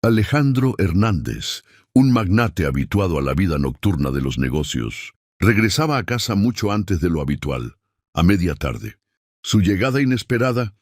Alejandro Hernández, un magnate habituado a la vida nocturna de los negocios, regresaba a casa mucho antes de lo habitual, a media tarde. Su llegada inesperada,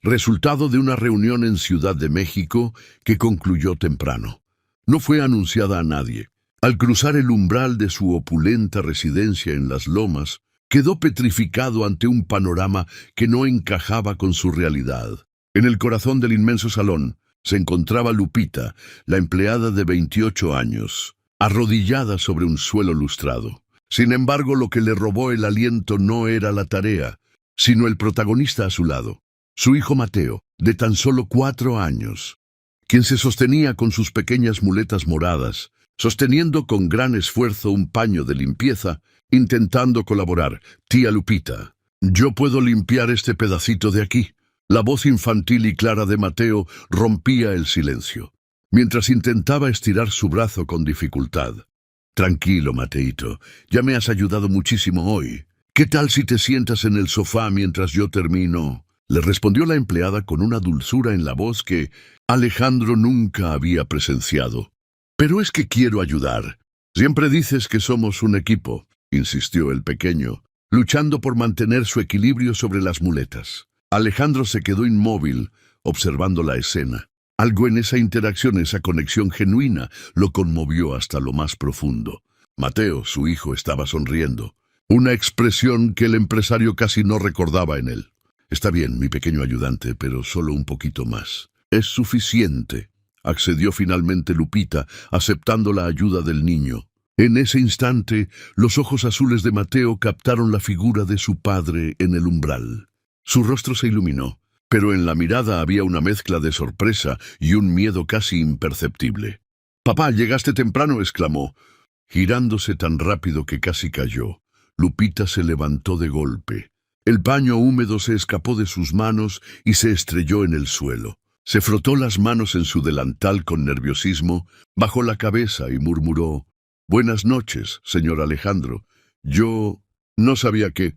resultado de una reunión en Ciudad de México que concluyó temprano. No fue anunciada a nadie. Al cruzar el umbral de su opulenta residencia en Las Lomas, quedó petrificado ante un panorama que no encajaba con su realidad. En el corazón del inmenso salón se encontraba Lupita, la empleada de 28 años, arrodillada sobre un suelo lustrado. Sin embargo, lo que le robó el aliento no era la tarea, sino el protagonista a su lado, su hijo Mateo, de tan solo 4 años, quien se sostenía con sus pequeñas muletas moradas, sosteniendo con gran esfuerzo un paño de limpieza, intentando colaborar. «Tía Lupita, yo puedo limpiar este pedacito de aquí». La voz infantil y clara de Mateo rompía el silencio, mientras intentaba estirar su brazo con dificultad. «Tranquilo, Mateito, ya me has ayudado muchísimo hoy. ¿Qué tal si te sientas en el sofá mientras yo termino?», le respondió la empleada con una dulzura en la voz que Alejandro nunca había presenciado. «Pero es que quiero ayudar. Siempre dices que somos un equipo», insistió el pequeño, luchando por mantener su equilibrio sobre las muletas. Alejandro se quedó inmóvil, observando la escena. Algo en esa interacción, esa conexión genuina, lo conmovió hasta lo más profundo. Mateo, su hijo, estaba sonriendo, una expresión que el empresario casi no recordaba en él. «Está bien, mi pequeño ayudante, pero solo un poquito más». «Es suficiente», accedió finalmente Lupita, aceptando la ayuda del niño. En ese instante, los ojos azules de Mateo captaron la figura de su padre en el umbral. Su rostro se iluminó, pero en la mirada había una mezcla de sorpresa y un miedo casi imperceptible. «Papá, llegaste temprano», exclamó, girándose tan rápido que casi cayó. Lupita se levantó de golpe. El paño húmedo se escapó de sus manos y se estrelló en el suelo. Se frotó las manos en su delantal con nerviosismo, bajó la cabeza y murmuró: «Buenas noches, señor Alejandro. Yo no sabía que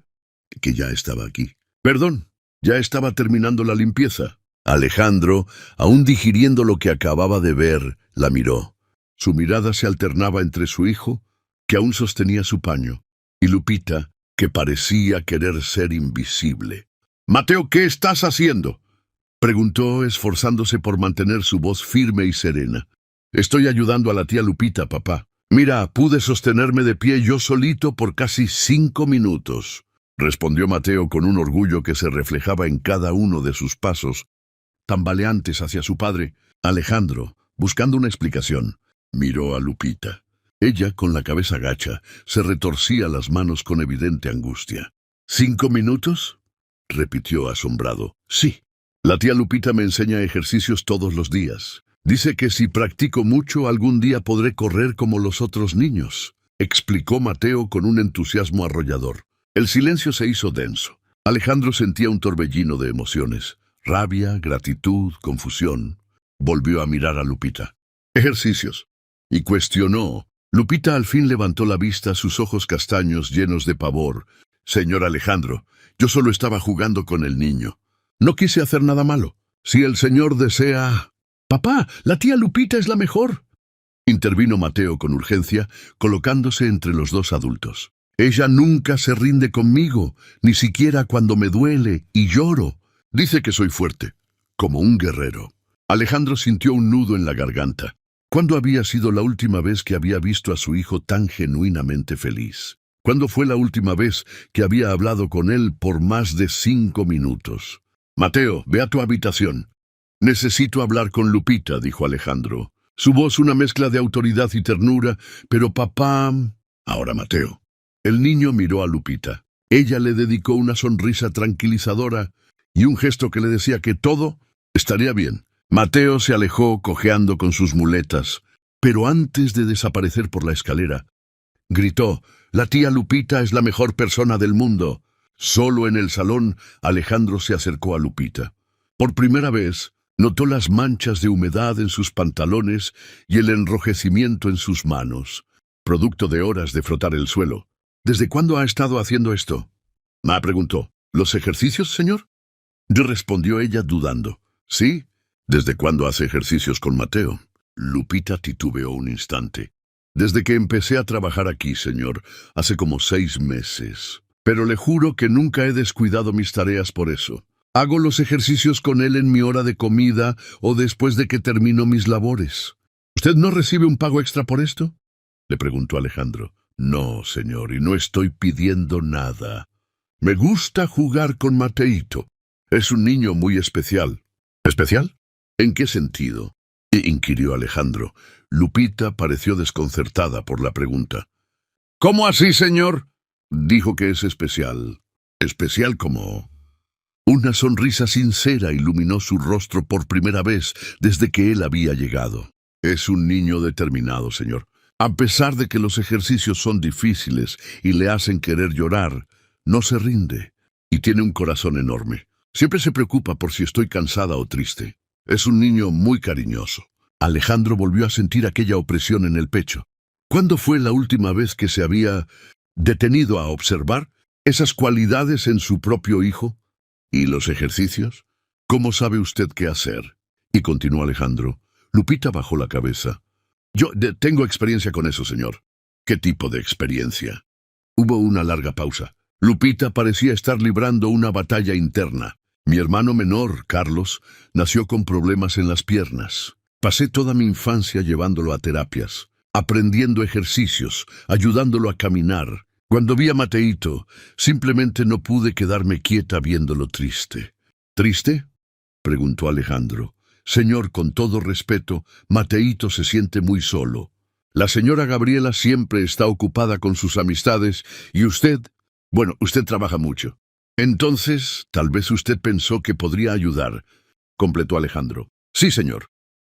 ya estaba aquí. Perdón, ya estaba terminando la limpieza». Alejandro, aún digiriendo lo que acababa de ver, la miró. Su mirada se alternaba entre su hijo, que aún sostenía su paño, y Lupita, que parecía querer ser invisible. «Mateo, ¿qué estás haciendo?», preguntó, esforzándose por mantener su voz firme y serena. «Estoy ayudando a la tía Lupita, papá. Mira, pude sostenerme de pie yo solito por casi 5 minutos», respondió Mateo con un orgullo que se reflejaba en cada uno de sus pasos, tambaleantes hacia su padre. Alejandro, buscando una explicación, miró a Lupita. Ella, con la cabeza gacha, se retorcía las manos con evidente angustia. «¿5 minutos?», repitió asombrado. «Sí. La tía Lupita me enseña ejercicios todos los días. Dice que si practico mucho algún día podré correr como los otros niños», explicó Mateo con un entusiasmo arrollador. El silencio se hizo denso. Alejandro sentía un torbellino de emociones: rabia, gratitud, confusión. Volvió a mirar a Lupita. «Ejercicios», y cuestionó. Lupita al fin levantó la vista, sus ojos castaños llenos de pavor. «Señor Alejandro, yo solo estaba jugando con el niño. No quise hacer nada malo. Si el señor desea...» «Papá, la tía Lupita es la mejor», intervino Mateo con urgencia, colocándose entre los dos adultos. «Ella nunca se rinde conmigo, ni siquiera cuando me duele y lloro. Dice que soy fuerte, como un guerrero». Alejandro sintió un nudo en la garganta. ¿Cuándo había sido la última vez que había visto a su hijo tan genuinamente feliz? ¿Cuándo fue la última vez que había hablado con él por más de 5 minutos? «Mateo, ve a tu habitación. Necesito hablar con Lupita», dijo Alejandro. Su voz una mezcla de autoridad y ternura. «Pero papá...» «Ahora, Mateo». El niño miró a Lupita. Ella le dedicó una sonrisa tranquilizadora y un gesto que le decía que todo estaría bien. Mateo se alejó cojeando con sus muletas, pero antes de desaparecer por la escalera, gritó: «La tía Lupita es la mejor persona del mundo». Solo en el salón, Alejandro se acercó a Lupita. Por primera vez, notó las manchas de humedad en sus pantalones y el enrojecimiento en sus manos, producto de horas de frotar el suelo. «¿Desde cuándo ha estado haciendo esto?», me preguntó. «¿Los ejercicios, señor?», respondió ella dudando. «Sí. ¿Desde cuándo hace ejercicios con Mateo?». Lupita titubeó un instante. Desde que empecé a trabajar aquí, señor, hace como 6 meses. Pero le juro que nunca he descuidado mis tareas por eso. Hago los ejercicios con él en mi hora de comida o después de que termino mis labores. ¿Usted no recibe un pago extra por esto?, le preguntó Alejandro. No, señor, y no estoy pidiendo nada. Me gusta jugar con Mateito. Es un niño muy especial. ¿Especial? ¿En qué sentido?, inquirió Alejandro. Lupita pareció desconcertada por la pregunta. ¿Cómo así, señor? Dijo que es especial. ¿Especial como...? Una sonrisa sincera iluminó su rostro por primera vez desde que él había llegado. Es un niño determinado, señor. A pesar de que los ejercicios son difíciles y le hacen querer llorar, no se rinde y tiene un corazón enorme. Siempre se preocupa por si estoy cansada o triste. Es un niño muy cariñoso. Alejandro volvió a sentir aquella opresión en el pecho. ¿Cuándo fue la última vez que se había detenido a observar esas cualidades en su propio hijo? ¿Y los ejercicios? ¿Cómo sabe usted qué hacer? Y continuó Alejandro. Lupita bajó la cabeza. Yo tengo experiencia con eso, señor. ¿Qué tipo de experiencia? Hubo una larga pausa. Lupita parecía estar librando una batalla interna. Mi hermano menor, Carlos, nació con problemas en las piernas. Pasé toda mi infancia llevándolo a terapias, aprendiendo ejercicios, ayudándolo a caminar. Cuando vi a Mateito, simplemente no pude quedarme quieta viéndolo triste. ¿Triste?, preguntó Alejandro. Señor, con todo respeto, Mateito se siente muy solo. La señora Gabriela siempre está ocupada con sus amistades y usted trabaja mucho. Entonces, tal vez usted pensó que podría ayudar, completó Alejandro. Sí, señor.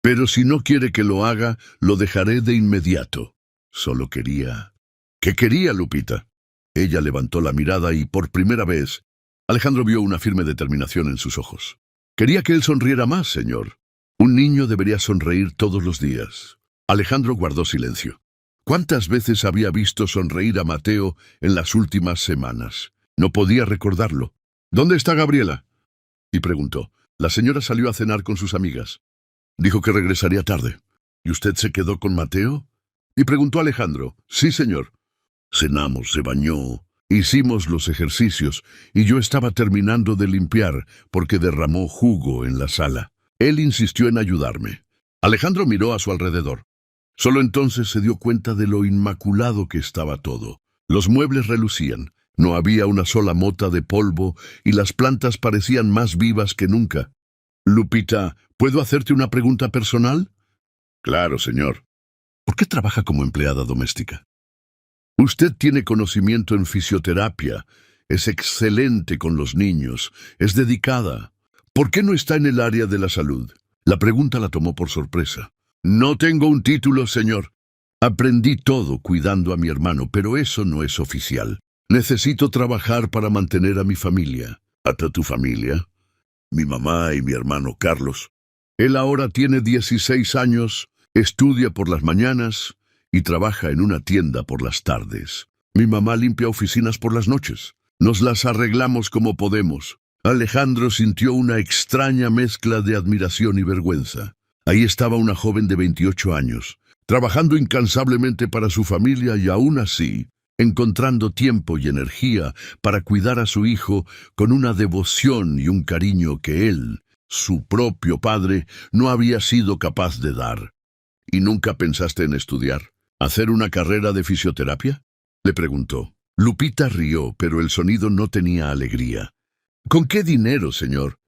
Pero si no quiere que lo haga, lo dejaré de inmediato. Solo quería... ¿Qué quería, Lupita? Ella levantó la mirada y, por primera vez, Alejandro vio una firme determinación en sus ojos. Quería que él sonriera más, señor. Un niño debería sonreír todos los días. Alejandro guardó silencio. ¿Cuántas veces había visto sonreír a Mateo en las últimas semanas? No podía recordarlo. ¿Dónde está Gabriela?, y preguntó. La señora salió a cenar con sus amigas. Dijo que regresaría tarde. ¿Y usted se quedó con Mateo?, y preguntó Alejandro. Sí, señor. Cenamos, se bañó, hicimos los ejercicios, y yo estaba terminando de limpiar porque derramó jugo en la sala. Él insistió en ayudarme. Alejandro miró a su alrededor. Solo entonces se dio cuenta de lo inmaculado que estaba todo. Los muebles relucían, no había una sola mota de polvo y las plantas parecían más vivas que nunca. Lupita, ¿puedo hacerte una pregunta personal? Claro, señor. ¿Por qué trabaja como empleada doméstica? Usted tiene conocimiento en fisioterapia, es excelente con los niños, es dedicada. ¿Por qué no está en el área de la salud? La pregunta la tomó por sorpresa. No tengo un título, señor. Aprendí todo cuidando a mi hermano, pero eso no es oficial. Necesito trabajar para mantener a mi familia. ¿Hasta tu familia? Mi mamá y mi hermano Carlos. Él ahora tiene 16 años, estudia por las mañanas y trabaja en una tienda por las tardes. Mi mamá limpia oficinas por las noches. Nos las arreglamos como podemos. Alejandro sintió una extraña mezcla de admiración y vergüenza. Ahí estaba una joven de 28 años, trabajando incansablemente para su familia y aún así, encontrando tiempo y energía para cuidar a su hijo con una devoción y un cariño que él, su propio padre, no había sido capaz de dar. ¿Y nunca pensaste en estudiar? ¿Hacer una carrera de fisioterapia?, le preguntó. Lupita rió, pero el sonido no tenía alegría. ¿Con qué dinero, señor?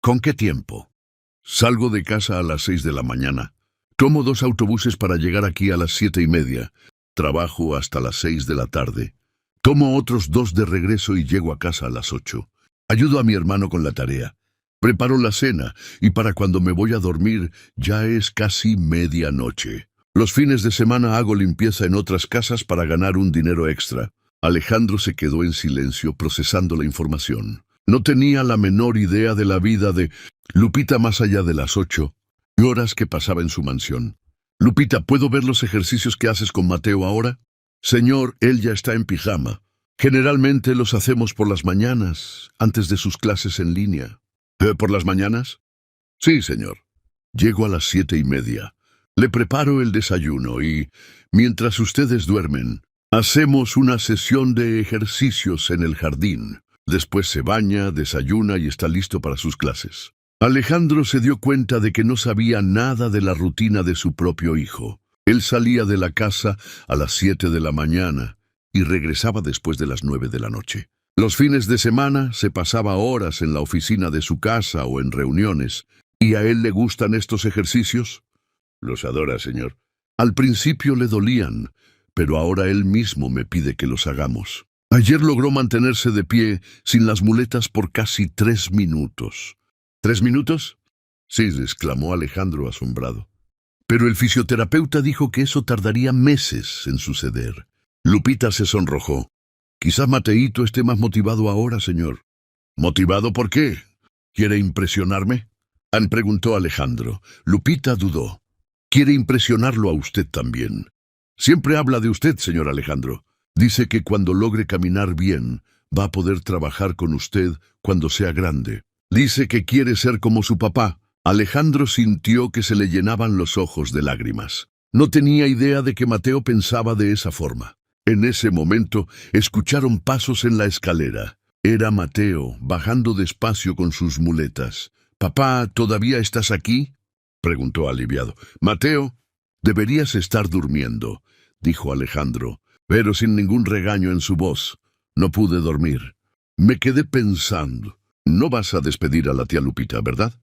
¿Con qué tiempo? Salgo de casa a las 6 de la mañana. Tomo 2 autobuses para llegar aquí a las 7:30. Trabajo hasta las 6 de la tarde. Tomo otros 2 de regreso y llego a casa a las 8. Ayudo a mi hermano con la tarea. Preparo la cena y para cuando me voy a dormir ya es casi medianoche. Los fines de semana hago limpieza en otras casas para ganar un dinero extra. Alejandro se quedó en silencio procesando la información. No tenía la menor idea de la vida de Lupita más allá de las 8 horas que pasaba en su mansión. Lupita, ¿puedo ver los ejercicios que haces con Mateo ahora? Señor, él ya está en pijama. Generalmente los hacemos por las mañanas, antes de sus clases en línea. ¿Por las mañanas? Sí, señor. Llego a las 7:30. Le preparo el desayuno y, mientras ustedes duermen, hacemos una sesión de ejercicios en el jardín. Después se baña, desayuna y está listo para sus clases. Alejandro se dio cuenta de que no sabía nada de la rutina de su propio hijo. Él salía de la casa a las 7 de la mañana y regresaba después de las 9 de la noche. Los fines de semana se pasaba horas en la oficina de su casa o en reuniones. ¿Y a él le gustan estos ejercicios? Los adora, señor. Al principio le dolían, pero ahora él mismo me pide que los hagamos. Ayer logró mantenerse de pie sin las muletas por casi 3 minutos. ¿3 minutos? Sí, exclamó Alejandro asombrado. Pero el fisioterapeuta dijo que eso tardaría meses en suceder. Lupita se sonrojó. Quizás Mateito esté más motivado ahora, señor. ¿Motivado por qué? ¿Quiere impresionarme? Preguntó Alejandro. Lupita dudó. Quiere impresionarlo a usted también. Siempre habla de usted, señor Alejandro. Dice que cuando logre caminar bien, va a poder trabajar con usted cuando sea grande. Dice que quiere ser como su papá. Alejandro sintió que se le llenaban los ojos de lágrimas. No tenía idea de que Mateo pensaba de esa forma. En ese momento, escucharon pasos en la escalera. Era Mateo, bajando despacio con sus muletas. «Papá, ¿todavía estás aquí?», preguntó aliviado. «Mateo, deberías estar durmiendo», dijo Alejandro, pero sin ningún regaño en su voz. «No pude dormir. Me quedé pensando. No vas a despedir a la tía Lupita, ¿verdad?».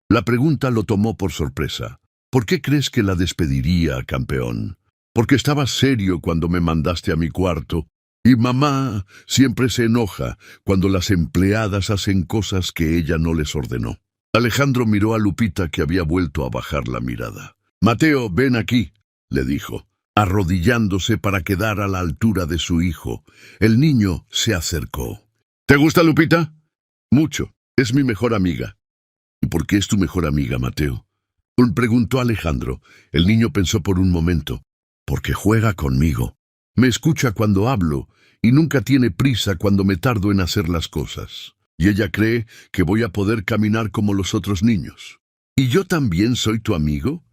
La pregunta lo tomó por sorpresa. «¿Por qué crees que la despediría, campeón?». «Porque estaba serio cuando me mandaste a mi cuarto. Y mamá siempre se enoja cuando las empleadas hacen cosas que ella no les ordenó». Alejandro miró a Lupita, que había vuelto a bajar la mirada. «Mateo, ven aquí», le dijo, arrodillándose para quedar a la altura de su hijo. El niño se acercó. «¿Te gusta Lupita?». «Mucho. Es mi mejor amiga». «¿Y por qué es tu mejor amiga, Mateo?», preguntó Alejandro. El niño pensó por un momento. «Porque juega conmigo. Me escucha cuando hablo y nunca tiene prisa cuando me tardo en hacer las cosas. Y ella cree que voy a poder caminar como los otros niños». «¿Y yo también soy tu amigo?»,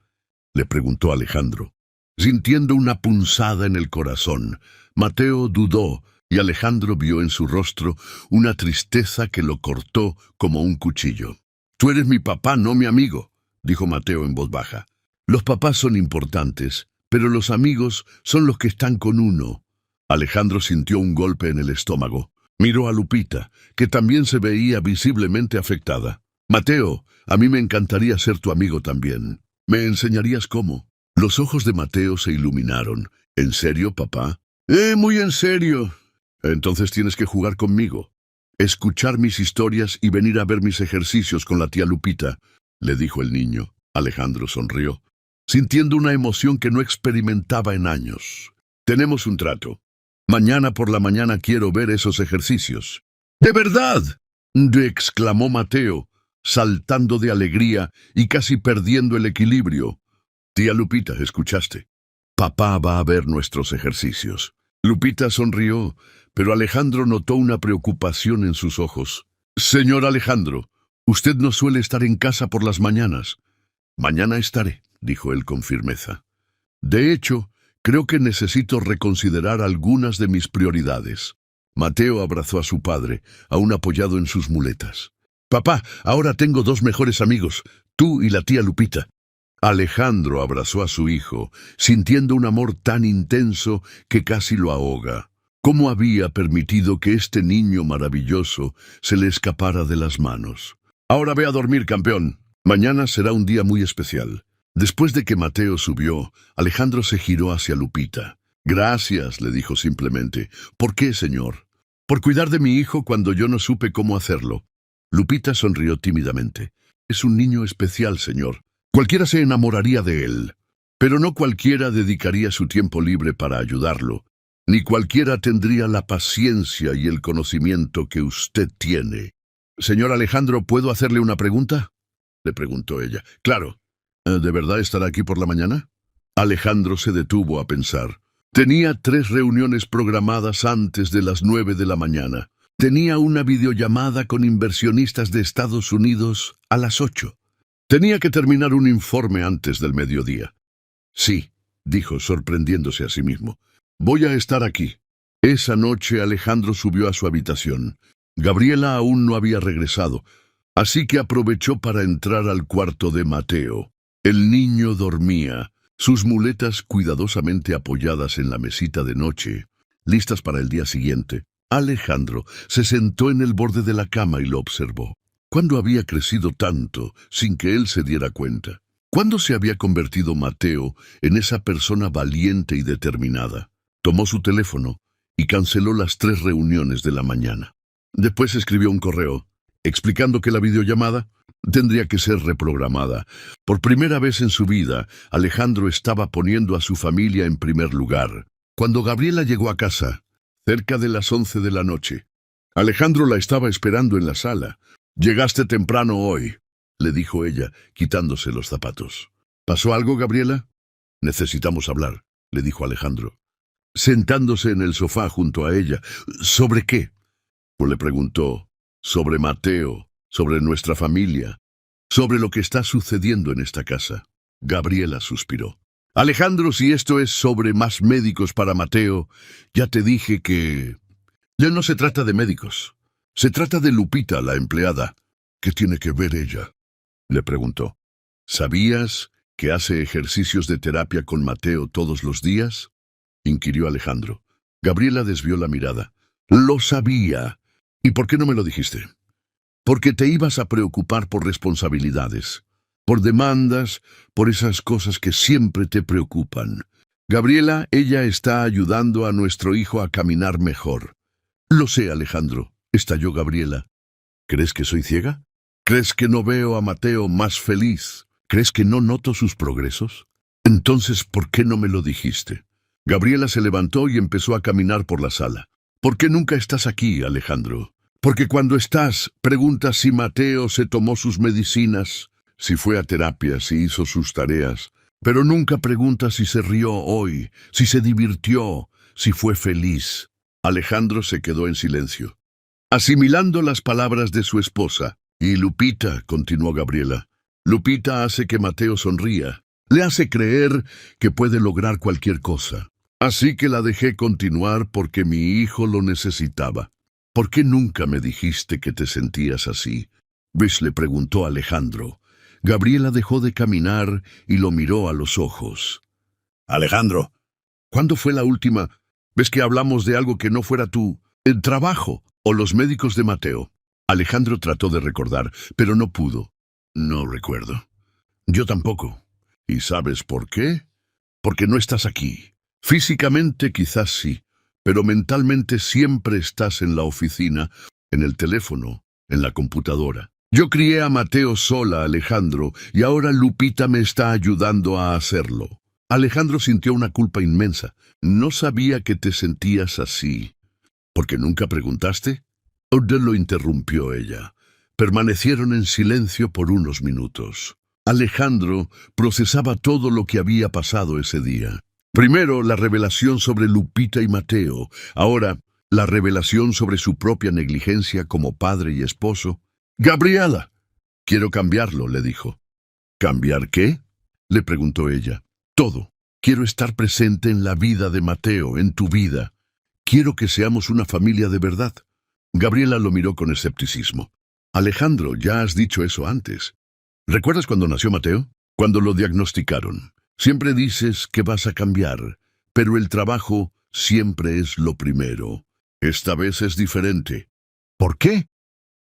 le preguntó Alejandro, sintiendo una punzada en el corazón. Mateo dudó y Alejandro vio en su rostro una tristeza que lo cortó como un cuchillo. «Tú eres mi papá, no mi amigo», dijo Mateo en voz baja. «Los papás son importantes, pero los amigos son los que están con uno». Alejandro sintió un golpe en el estómago. Miró a Lupita, que también se veía visiblemente afectada. «Mateo, a mí me encantaría ser tu amigo también. ¿Me enseñarías cómo?». Los ojos de Mateo se iluminaron. «¿En serio, papá?». Muy en serio». «Entonces tienes que jugar conmigo, escuchar mis historias y venir a ver mis ejercicios con la tía Lupita», le dijo el niño. Alejandro sonrió, sintiendo una emoción que no experimentaba en años. «Tenemos un trato. Mañana por la mañana quiero ver esos ejercicios». «¿De verdad?», exclamó Mateo, saltando de alegría y casi perdiendo el equilibrio. «Tía Lupita, ¿escuchaste? Papá va a ver nuestros ejercicios». Lupita sonrió, pero Alejandro notó una preocupación en sus ojos. «Señor Alejandro, usted no suele estar en casa por las mañanas». «Mañana estaré», dijo él con firmeza. «De hecho, creo que necesito reconsiderar algunas de mis prioridades». Mateo abrazó a su padre, aún apoyado en sus muletas. «Papá, ahora tengo 2 mejores amigos, tú y la tía Lupita». Alejandro abrazó a su hijo, sintiendo un amor tan intenso que casi lo ahoga. ¿Cómo había permitido que este niño maravilloso se le escapara de las manos? «Ahora ve a dormir, campeón. Mañana será un día muy especial». Después de que Mateo subió, Alejandro se giró hacia Lupita. «Gracias», le dijo simplemente. «¿Por qué, señor?». «Por cuidar de mi hijo cuando yo no supe cómo hacerlo». Lupita sonrió tímidamente. «Es un niño especial, señor. Cualquiera se enamoraría de él, pero no cualquiera dedicaría su tiempo libre para ayudarlo, ni cualquiera tendría la paciencia y el conocimiento que usted tiene». «Señor Alejandro, ¿puedo hacerle una pregunta?», le preguntó ella. «Claro. ¿De verdad estará aquí por la mañana?». Alejandro se detuvo a pensar. Tenía 3 reuniones programadas antes de las 9 de la mañana. Tenía una videollamada con inversionistas de Estados Unidos a las 8. Tenía que terminar un informe antes del mediodía. Sí, dijo, sorprendiéndose a sí mismo. Voy a estar aquí. Esa noche Alejandro subió a su habitación. Gabriela aún no había regresado, así que aprovechó para entrar al cuarto de Mateo. El niño dormía, sus muletas cuidadosamente apoyadas en la mesita de noche, listas para el día siguiente. Alejandro se sentó en el borde de la cama y lo observó. ¿Cuándo había crecido tanto sin que él se diera cuenta? ¿Cuándo se había convertido Mateo en esa persona valiente y determinada? Tomó su teléfono y canceló las 3 reuniones de la mañana. Después escribió un correo explicando que la videollamada tendría que ser reprogramada. Por primera vez en su vida, Alejandro estaba poniendo a su familia en primer lugar. Cuando Gabriela llegó a casa, cerca de las 11 de la noche, Alejandro la estaba esperando en la sala. «Llegaste temprano hoy», le dijo ella, quitándose los zapatos. «¿Pasó algo, Gabriela?» «Necesitamos hablar», le dijo Alejandro, sentándose en el sofá junto a ella. «¿Sobre qué?», le preguntó. «Sobre Mateo, sobre nuestra familia, sobre lo que está sucediendo en esta casa». Gabriela suspiró. «Alejandro, si esto es sobre más médicos para Mateo, ya te dije que... Ya no se trata de médicos. Se trata de Lupita, la empleada». «¿Qué tiene que ver ella?», le preguntó. «¿Sabías que hace ejercicios de terapia con Mateo todos los días?», inquirió Alejandro. Gabriela desvió la mirada. «Lo sabía. ¿Y por qué no me lo dijiste?». «Porque te ibas a preocupar por responsabilidades, por demandas, por esas cosas que siempre te preocupan. Gabriela, ella está ayudando a nuestro hijo a caminar mejor». «Lo sé, Alejandro», estalló Gabriela. «¿Crees que soy ciega? ¿Crees que no veo a Mateo más feliz? ¿Crees que no noto sus progresos? Entonces, ¿por qué no me lo dijiste?». Gabriela se levantó y empezó a caminar por la sala. «¿Por qué nunca estás aquí, Alejandro? Porque cuando estás, preguntas si Mateo se tomó sus medicinas, si fue a terapia, si hizo sus tareas, pero nunca preguntas si se rió hoy, si se divirtió, si fue feliz». Alejandro se quedó en silencio, asimilando las palabras de su esposa. «Y Lupita», continuó Gabriela, «Lupita hace que Mateo sonría, le hace creer que puede lograr cualquier cosa. Así que la dejé continuar porque mi hijo lo necesitaba». «¿Por qué nunca me dijiste que te sentías así?», ¿ves?, le preguntó Alejandro. Gabriela dejó de caminar y lo miró a los ojos. «Alejandro, ¿cuándo fue la última vez que hablamos de algo que no fuera el trabajo o los médicos de Mateo?». Alejandro trató de recordar, pero no pudo. «No recuerdo». «Yo tampoco». «¿Y sabes por qué? Porque no estás aquí. Físicamente quizás sí, pero mentalmente siempre estás en la oficina, en el teléfono, en la computadora. Yo crié a Mateo sola, Alejandro, y ahora Lupita me está ayudando a hacerlo». Alejandro sintió una culpa inmensa. «No sabía que te sentías así». «¿Por qué nunca preguntaste?». Odell lo interrumpió ella. Permanecieron en silencio por unos minutos. Alejandro procesaba todo lo que había pasado ese día. Primero, la revelación sobre Lupita y Mateo. Ahora, la revelación sobre su propia negligencia como padre y esposo. «Gabriela, quiero cambiarlo», le dijo. «¿Cambiar qué?», le preguntó ella. «Todo. Quiero estar presente en la vida de Mateo, en tu vida. Quiero que seamos una familia de verdad». Gabriela lo miró con escepticismo. «Alejandro, ya has dicho eso antes. ¿Recuerdas cuando nació Mateo? Cuando lo diagnosticaron. Siempre dices que vas a cambiar, pero el trabajo siempre es lo primero. Esta vez es diferente». «¿Por qué?».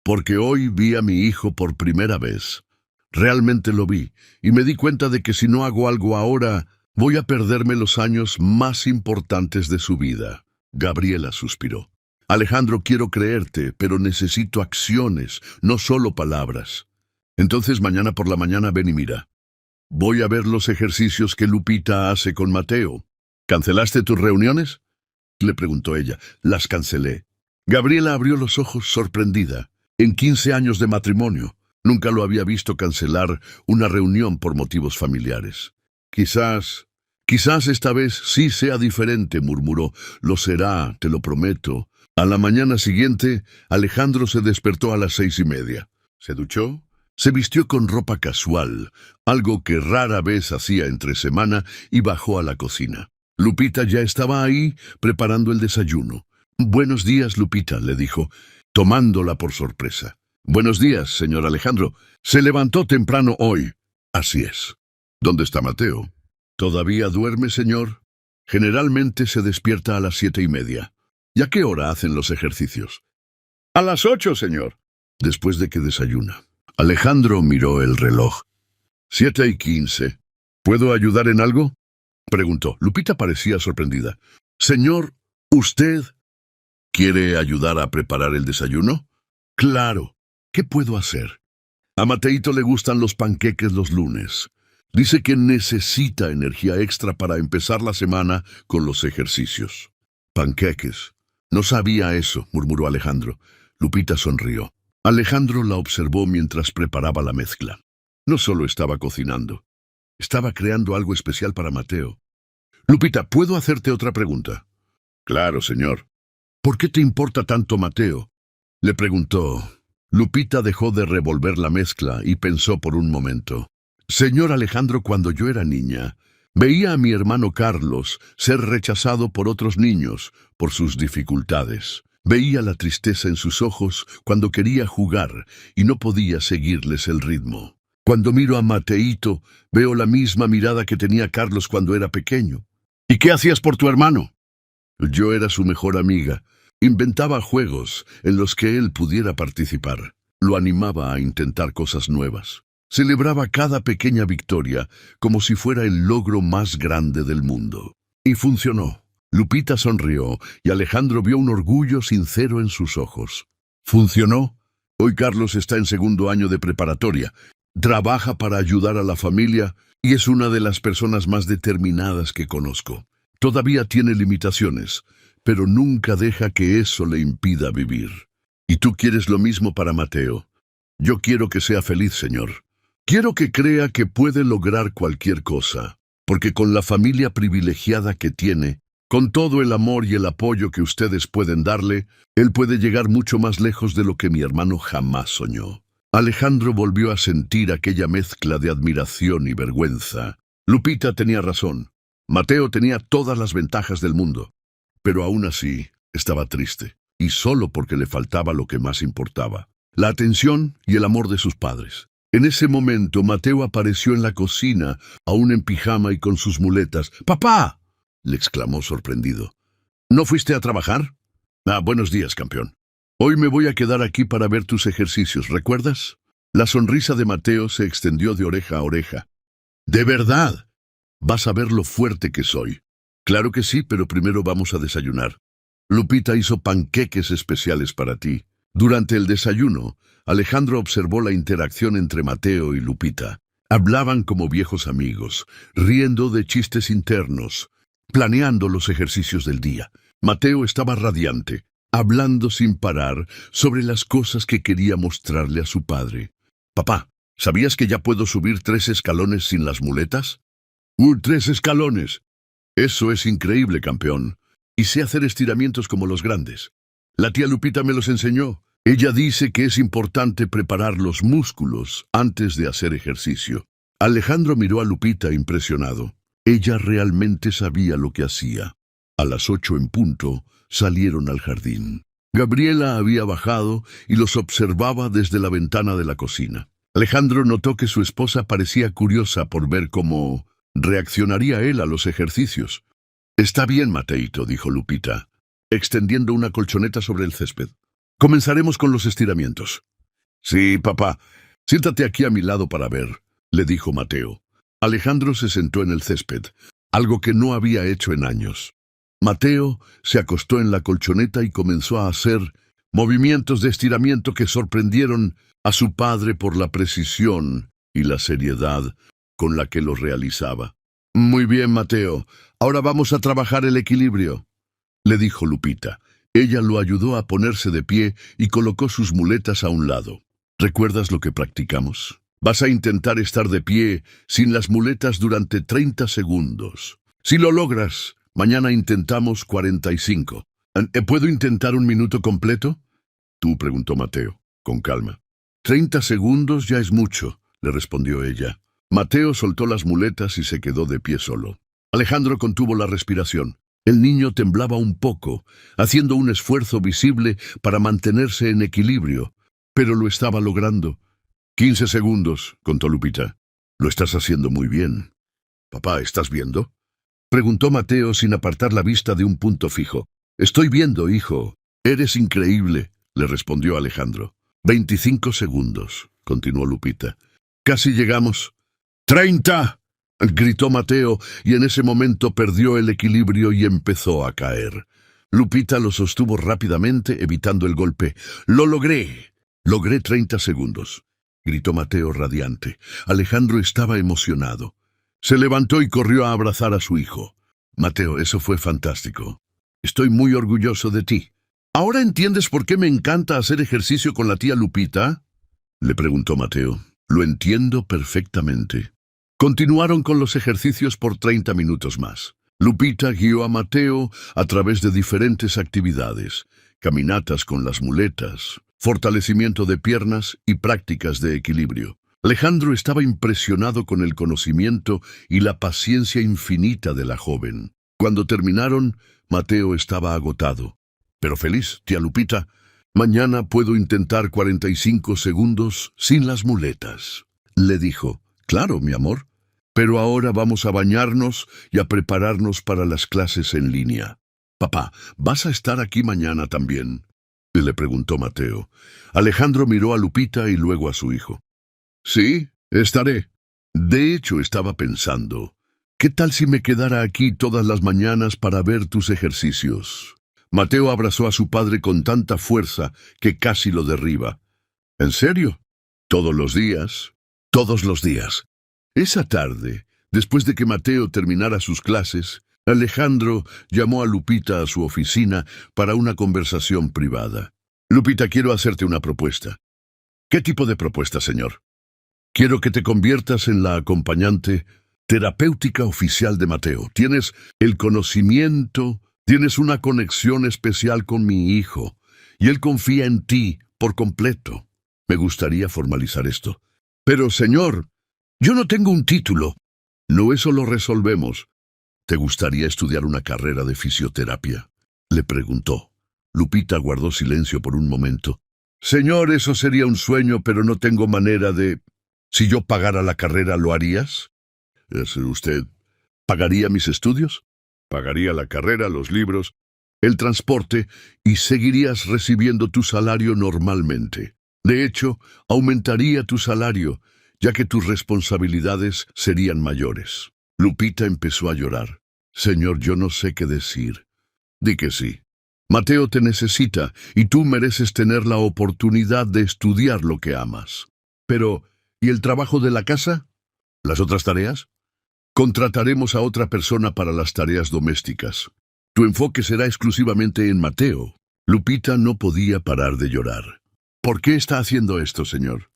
«Porque hoy vi a mi hijo por primera vez. Realmente lo vi, y me di cuenta de que si no hago algo ahora, voy a perderme los años más importantes de su vida». Gabriela suspiró. «Alejandro, quiero creerte, pero necesito acciones, no solo palabras. Entonces mañana por la mañana ven y mira. Voy a ver los ejercicios que Lupita hace con Mateo». «¿Cancelaste tus reuniones?», le preguntó ella. «Las cancelé». Gabriela abrió los ojos sorprendida. En 15 años de matrimonio, nunca lo había visto cancelar una reunión por motivos familiares. Quizás esta vez sí sea diferente», murmuró. «Lo será, te lo prometo». A la mañana siguiente, Alejandro se despertó a las 6:30. Se duchó, Se vistió con ropa casual, algo que rara vez hacía entre semana, y bajó a la cocina. Lupita ya estaba ahí, preparando el desayuno. «Buenos días, Lupita», le dijo, tomándola por sorpresa. «Buenos días, señor Alejandro. Se levantó temprano hoy». «Así es». «¿Dónde está Mateo?» «Todavía duerme, señor. Generalmente se despierta a las 7:30. ¿Y a qué hora hacen los ejercicios?» «A las 8, señor». «Después de que desayuna». Alejandro miró el reloj. 7:15. ¿Puedo ayudar en algo?, preguntó. Lupita parecía sorprendida. «Señor, ¿usted quiere ayudar a preparar el desayuno?» «Claro. ¿Qué puedo hacer?» «A Mateito le gustan los panqueques los lunes. Dice que necesita energía extra para empezar la semana con los ejercicios». «Panqueques. No sabía eso», murmuró Alejandro. Lupita sonrió. Alejandro la observó mientras preparaba la mezcla. No solo estaba cocinando, estaba creando algo especial para Mateo. «Lupita, ¿puedo hacerte otra pregunta?» «Claro, señor». «¿Por qué te importa tanto Mateo?», le preguntó. Lupita dejó de revolver la mezcla y pensó por un momento. «Señor Alejandro, cuando yo era niña, veía a mi hermano Carlos ser rechazado por otros niños por sus dificultades. Veía la tristeza en sus ojos cuando quería jugar y no podía seguirles el ritmo. Cuando miro a Mateito, veo la misma mirada que tenía Carlos cuando era pequeño». «¿Y qué hacías por tu hermano?» «Yo era su mejor amiga. Inventaba juegos en los que él pudiera participar. Lo animaba a intentar cosas nuevas. Celebraba cada pequeña victoria como si fuera el logro más grande del mundo. Y funcionó». Lupita sonrió y Alejandro vio un orgullo sincero en sus ojos. «¿Funcionó? Hoy Carlos está en segundo año de preparatoria. Trabaja para ayudar a la familia y es una de las personas más determinadas que conozco. Todavía tiene limitaciones, pero nunca deja que eso le impida vivir. Y tú quieres lo mismo para Mateo. Yo quiero que sea feliz, señor. Quiero que crea que puede lograr cualquier cosa, porque con la familia privilegiada que tiene, con todo el amor y el apoyo que ustedes pueden darle, él puede llegar mucho más lejos de lo que mi hermano jamás soñó». Alejandro volvió a sentir aquella mezcla de admiración y vergüenza. Lupita tenía razón. Mateo tenía todas las ventajas del mundo, pero aún así estaba triste, y solo porque le faltaba lo que más importaba: la atención y el amor de sus padres. En ese momento, Mateo apareció en la cocina, aún en pijama y con sus muletas. «¡Papá!», le exclamó sorprendido. «¿No fuiste a trabajar?» «Buenos días, campeón. Hoy me voy a quedar aquí para ver tus ejercicios, ¿recuerdas?». La sonrisa de Mateo se extendió de oreja a oreja. «¿De verdad? Vas a ver lo fuerte que soy». «Claro que sí, pero primero vamos a desayunar. Lupita hizo panqueques especiales para ti». Durante el desayuno, Alejandro observó la interacción entre Mateo y Lupita. Hablaban como viejos amigos, riendo de chistes internos, planeando los ejercicios del día. Mateo estaba radiante, hablando sin parar sobre las cosas que quería mostrarle a su padre. «Papá, ¿sabías que ya puedo subir 3 escalones sin las muletas?» «3 escalones. Eso es increíble, campeón. Y sé hacer estiramientos como los grandes. La tía Lupita me los enseñó. Ella dice que es importante preparar los músculos antes de hacer ejercicio». Alejandro miró a Lupita impresionado. Ella realmente sabía lo que hacía. A las 8 en punto, salieron al jardín. Gabriela había bajado y los observaba desde la ventana de la cocina. Alejandro notó que su esposa parecía curiosa por ver cómo reaccionaría él a los ejercicios. «Está bien, Mateito», dijo Lupita, extendiendo una colchoneta sobre el césped. «Comenzaremos con los estiramientos». «Sí, papá. Siéntate aquí a mi lado para ver», le dijo Mateo. Alejandro se sentó en el césped, algo que no había hecho en años. Mateo se acostó en la colchoneta y comenzó a hacer movimientos de estiramiento que sorprendieron a su padre por la precisión y la seriedad con la que los realizaba. «Muy bien, Mateo. Ahora vamos a trabajar el equilibrio», le dijo Lupita. Ella lo ayudó a ponerse de pie y colocó sus muletas a un lado. «¿Recuerdas lo que practicamos? Vas a intentar estar de pie sin las muletas durante 30 segundos. Si lo logras, mañana intentamos 45. ¿Puedo intentar un minuto completo?», preguntó Mateo, con calma. 30 segundos ya es mucho, le respondió ella. Mateo soltó las muletas y se quedó de pie solo. Alejandro contuvo la respiración. El niño temblaba un poco, haciendo un esfuerzo visible para mantenerse en equilibrio, pero lo estaba logrando. 15 segundos, contó Lupita. Lo estás haciendo muy bien. Papá, ¿estás viendo? Preguntó Mateo sin apartar la vista de un punto fijo. Estoy viendo, hijo. Eres increíble, le respondió Alejandro. 25 segundos, continuó Lupita. Casi llegamos. ¡30! Gritó Mateo, y en ese momento perdió el equilibrio y empezó a caer. Lupita lo sostuvo rápidamente, evitando el golpe. ¡Lo logré! Logré 30 segundos, gritó Mateo radiante. Alejandro estaba emocionado. Se levantó y corrió a abrazar a su hijo. Mateo, eso fue fantástico. Estoy muy orgulloso de ti. ¿Ahora entiendes por qué me encanta hacer ejercicio con la tía Lupita? Le preguntó Mateo. Lo entiendo perfectamente. Continuaron con los ejercicios por 30 minutos más. Lupita guió a Mateo a través de diferentes actividades, caminatas con las muletas, fortalecimiento de piernas y prácticas de equilibrio. Alejandro estaba impresionado con el conocimiento y la paciencia infinita de la joven. Cuando terminaron, Mateo estaba agotado. Pero feliz, tía Lupita. Mañana puedo intentar 45 segundos sin las muletas, le dijo. Claro, mi amor. Pero ahora vamos a bañarnos y a prepararnos para las clases en línea. Papá, ¿vas a estar aquí mañana también? Le preguntó Mateo. Alejandro miró a Lupita y luego a su hijo. Sí, estaré. De hecho, estaba pensando, ¿qué tal si me quedara aquí todas las mañanas para ver tus ejercicios? Mateo abrazó a su padre con tanta fuerza que casi lo derriba. ¿En serio? ¿Todos los días? Todos los días. Esa tarde, después de que Mateo terminara sus clases, Alejandro llamó a Lupita a su oficina para una conversación privada. Lupita, quiero hacerte una propuesta. ¿Qué tipo de propuesta, señor? Quiero que te conviertas en la acompañante terapéutica oficial de Mateo. Tienes el conocimiento, tienes una conexión especial con mi hijo, y él confía en ti por completo. Me gustaría formalizar esto. Pero, señor, yo no tengo un título. No, eso lo resolvemos. ¿Te gustaría estudiar una carrera de fisioterapia? Le preguntó. Lupita guardó silencio por un momento. Señor, eso sería un sueño, pero no tengo manera de... Si yo pagara la carrera, ¿lo harías? ¿Usted pagaría mis estudios? Pagaría la carrera, los libros, el transporte y seguirías recibiendo tu salario normalmente. De hecho, aumentaría tu salario, ya que tus responsabilidades serían mayores. Lupita empezó a llorar. Señor, yo no sé qué decir. Di que sí. Mateo te necesita y tú mereces tener la oportunidad de estudiar lo que amas. Pero, ¿y el trabajo de la casa? ¿Las otras tareas? Contrataremos a otra persona para las tareas domésticas. Tu enfoque será exclusivamente en Mateo. Lupita no podía parar de llorar. ¿Por qué está haciendo esto, señor?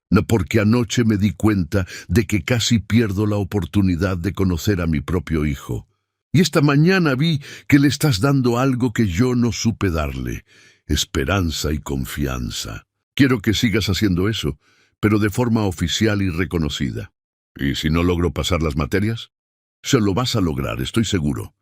No, porque anoche me di cuenta de que casi pierdo la oportunidad de conocer a mi propio hijo. Y esta mañana vi que le estás dando algo que yo no supe darle, esperanza y confianza. Quiero que sigas haciendo eso, pero de forma oficial y reconocida. ¿Y si no logro pasar las materias? Se lo vas a lograr, estoy seguro,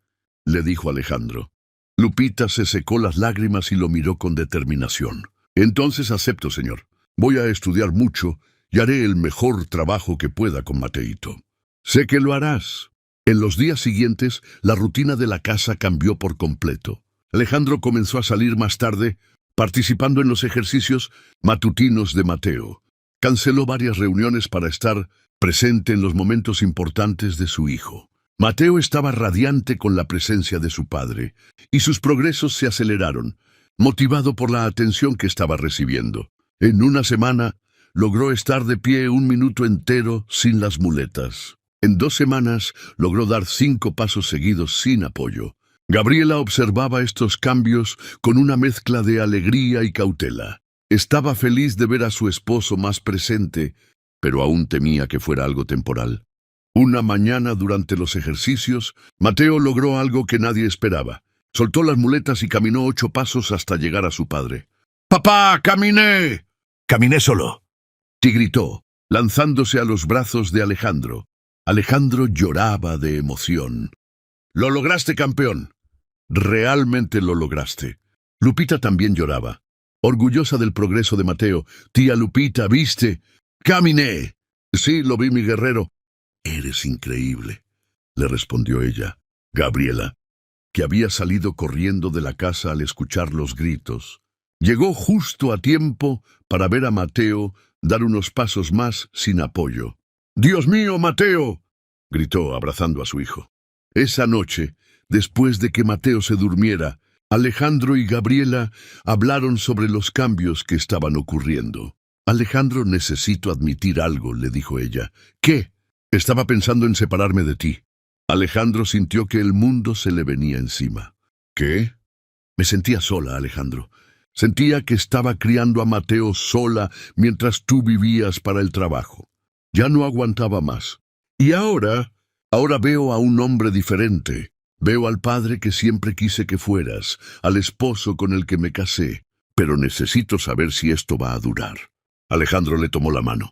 le dijo Alejandro. Lupita se secó las lágrimas y lo miró con determinación. Entonces acepto, señor. Voy a estudiar mucho y haré el mejor trabajo que pueda con Mateito. Sé que lo harás. En los días siguientes, la rutina de la casa cambió por completo. Alejandro comenzó a salir más tarde, participando en los ejercicios matutinos de Mateo. Canceló varias reuniones para estar presente en los momentos importantes de su hijo. Mateo estaba radiante con la presencia de su padre, y sus progresos se aceleraron, motivado por la atención que estaba recibiendo. En una semana, logró estar de pie 1 minuto entero sin las muletas. En 2 semanas, logró dar 5 pasos seguidos sin apoyo. Gabriela observaba estos cambios con una mezcla de alegría y cautela. Estaba feliz de ver a su esposo más presente, pero aún temía que fuera algo temporal. Una mañana durante los ejercicios, Mateo logró algo que nadie esperaba. Soltó las muletas y caminó 8 pasos hasta llegar a su padre. ¡Papá, caminé! Caminé solo. y gritó, lanzándose a los brazos de Alejandro. Alejandro lloraba de emoción. «¡Lo lograste, campeón! Realmente lo lograste». Lupita también lloraba, orgullosa del progreso de Mateo. «Tía Lupita, ¿viste? ¡Caminé!» «Sí, lo vi, mi guerrero». «Eres increíble», le respondió ella. Gabriela, que había salido corriendo de la casa al escuchar los gritos, llegó justo a tiempo para ver a Mateo dar unos pasos más sin apoyo. «¡Dios mío, Mateo!», gritó abrazando a su hijo. Esa noche, después de que Mateo se durmiera, Alejandro y Gabriela hablaron sobre los cambios que estaban ocurriendo. «Alejandro, necesito admitir algo», le dijo ella. «¿Qué?» «Estaba pensando en separarme de ti». Alejandro sintió que el mundo se le venía encima. «¿Qué?» «Me sentía sola, Alejandro. Sentía que estaba criando a Mateo sola mientras tú vivías para el trabajo. Ya no aguantaba más. Y ahora veo a un hombre diferente. Veo al padre que siempre quise que fueras, al esposo con el que me casé. Pero necesito saber si esto va a durar». Alejandro le tomó la mano.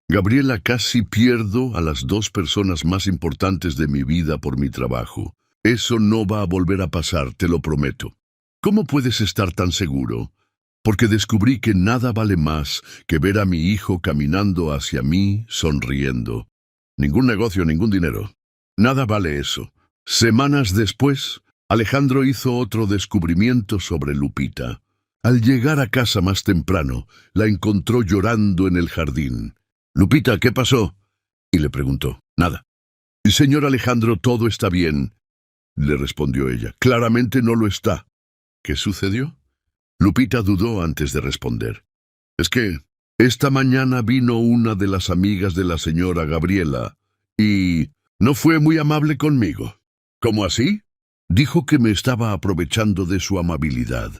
«Gabriela, casi pierdo a las dos personas más importantes de mi vida por mi trabajo. Eso no va a volver a pasar, te lo prometo». «¿Cómo puedes estar tan seguro?» «Porque descubrí que nada vale más que ver a mi hijo caminando hacia mí, sonriendo. Ningún negocio, ningún dinero. Nada vale eso». Semanas después, Alejandro hizo otro descubrimiento sobre Lupita. Al llegar a casa más temprano, la encontró llorando en el jardín. «Lupita, ¿qué pasó?», y le preguntó. «Nada». «Señor Alejandro, todo está bien», le respondió ella. «Claramente no lo está». «¿Qué sucedió?». Lupita dudó antes de responder. «Es que esta mañana vino una de las amigas de la señora Gabriela y no fue muy amable conmigo». «¿Cómo así?». «Dijo que me estaba aprovechando de su amabilidad,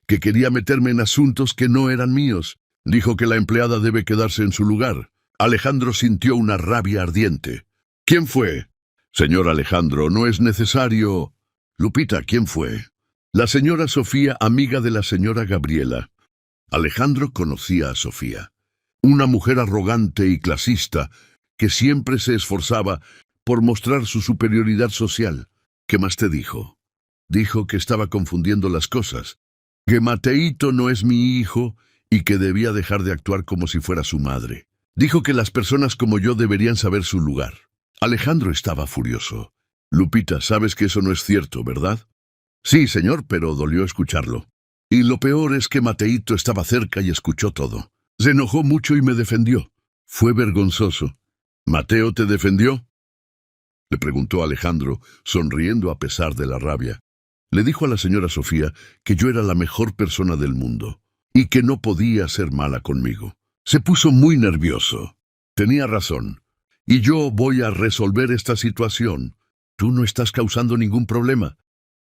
que quería meterme en asuntos que no eran míos. Dijo que la empleada debe quedarse en su lugar». Alejandro sintió una rabia ardiente. «¿Quién fue?». «Señor Alejandro, no es necesario». «Lupita, ¿quién fue?». «La señora Sofía, amiga de la señora Gabriela». Alejandro conocía a Sofía, una mujer arrogante y clasista que siempre se esforzaba por mostrar su superioridad social. «¿Qué más te dijo?». «Dijo que estaba confundiendo las cosas, que Mateito no es mi hijo y que debía dejar de actuar como si fuera su madre. Dijo que las personas como yo deberían saber su lugar». Alejandro estaba furioso. «Lupita, sabes que eso no es cierto, ¿verdad?». «Sí, señor, pero dolió escucharlo. Y lo peor es que Mateito estaba cerca y escuchó todo. Se enojó mucho y me defendió. Fue vergonzoso». «¿Mateo te defendió?», le preguntó Alejandro, sonriendo a pesar de la rabia. «Le dijo a la señora Sofía que yo era la mejor persona del mundo y que no podía ser mala conmigo. Se puso muy nervioso. Tenía razón. Y yo voy a resolver esta situación. Tú no estás causando ningún problema.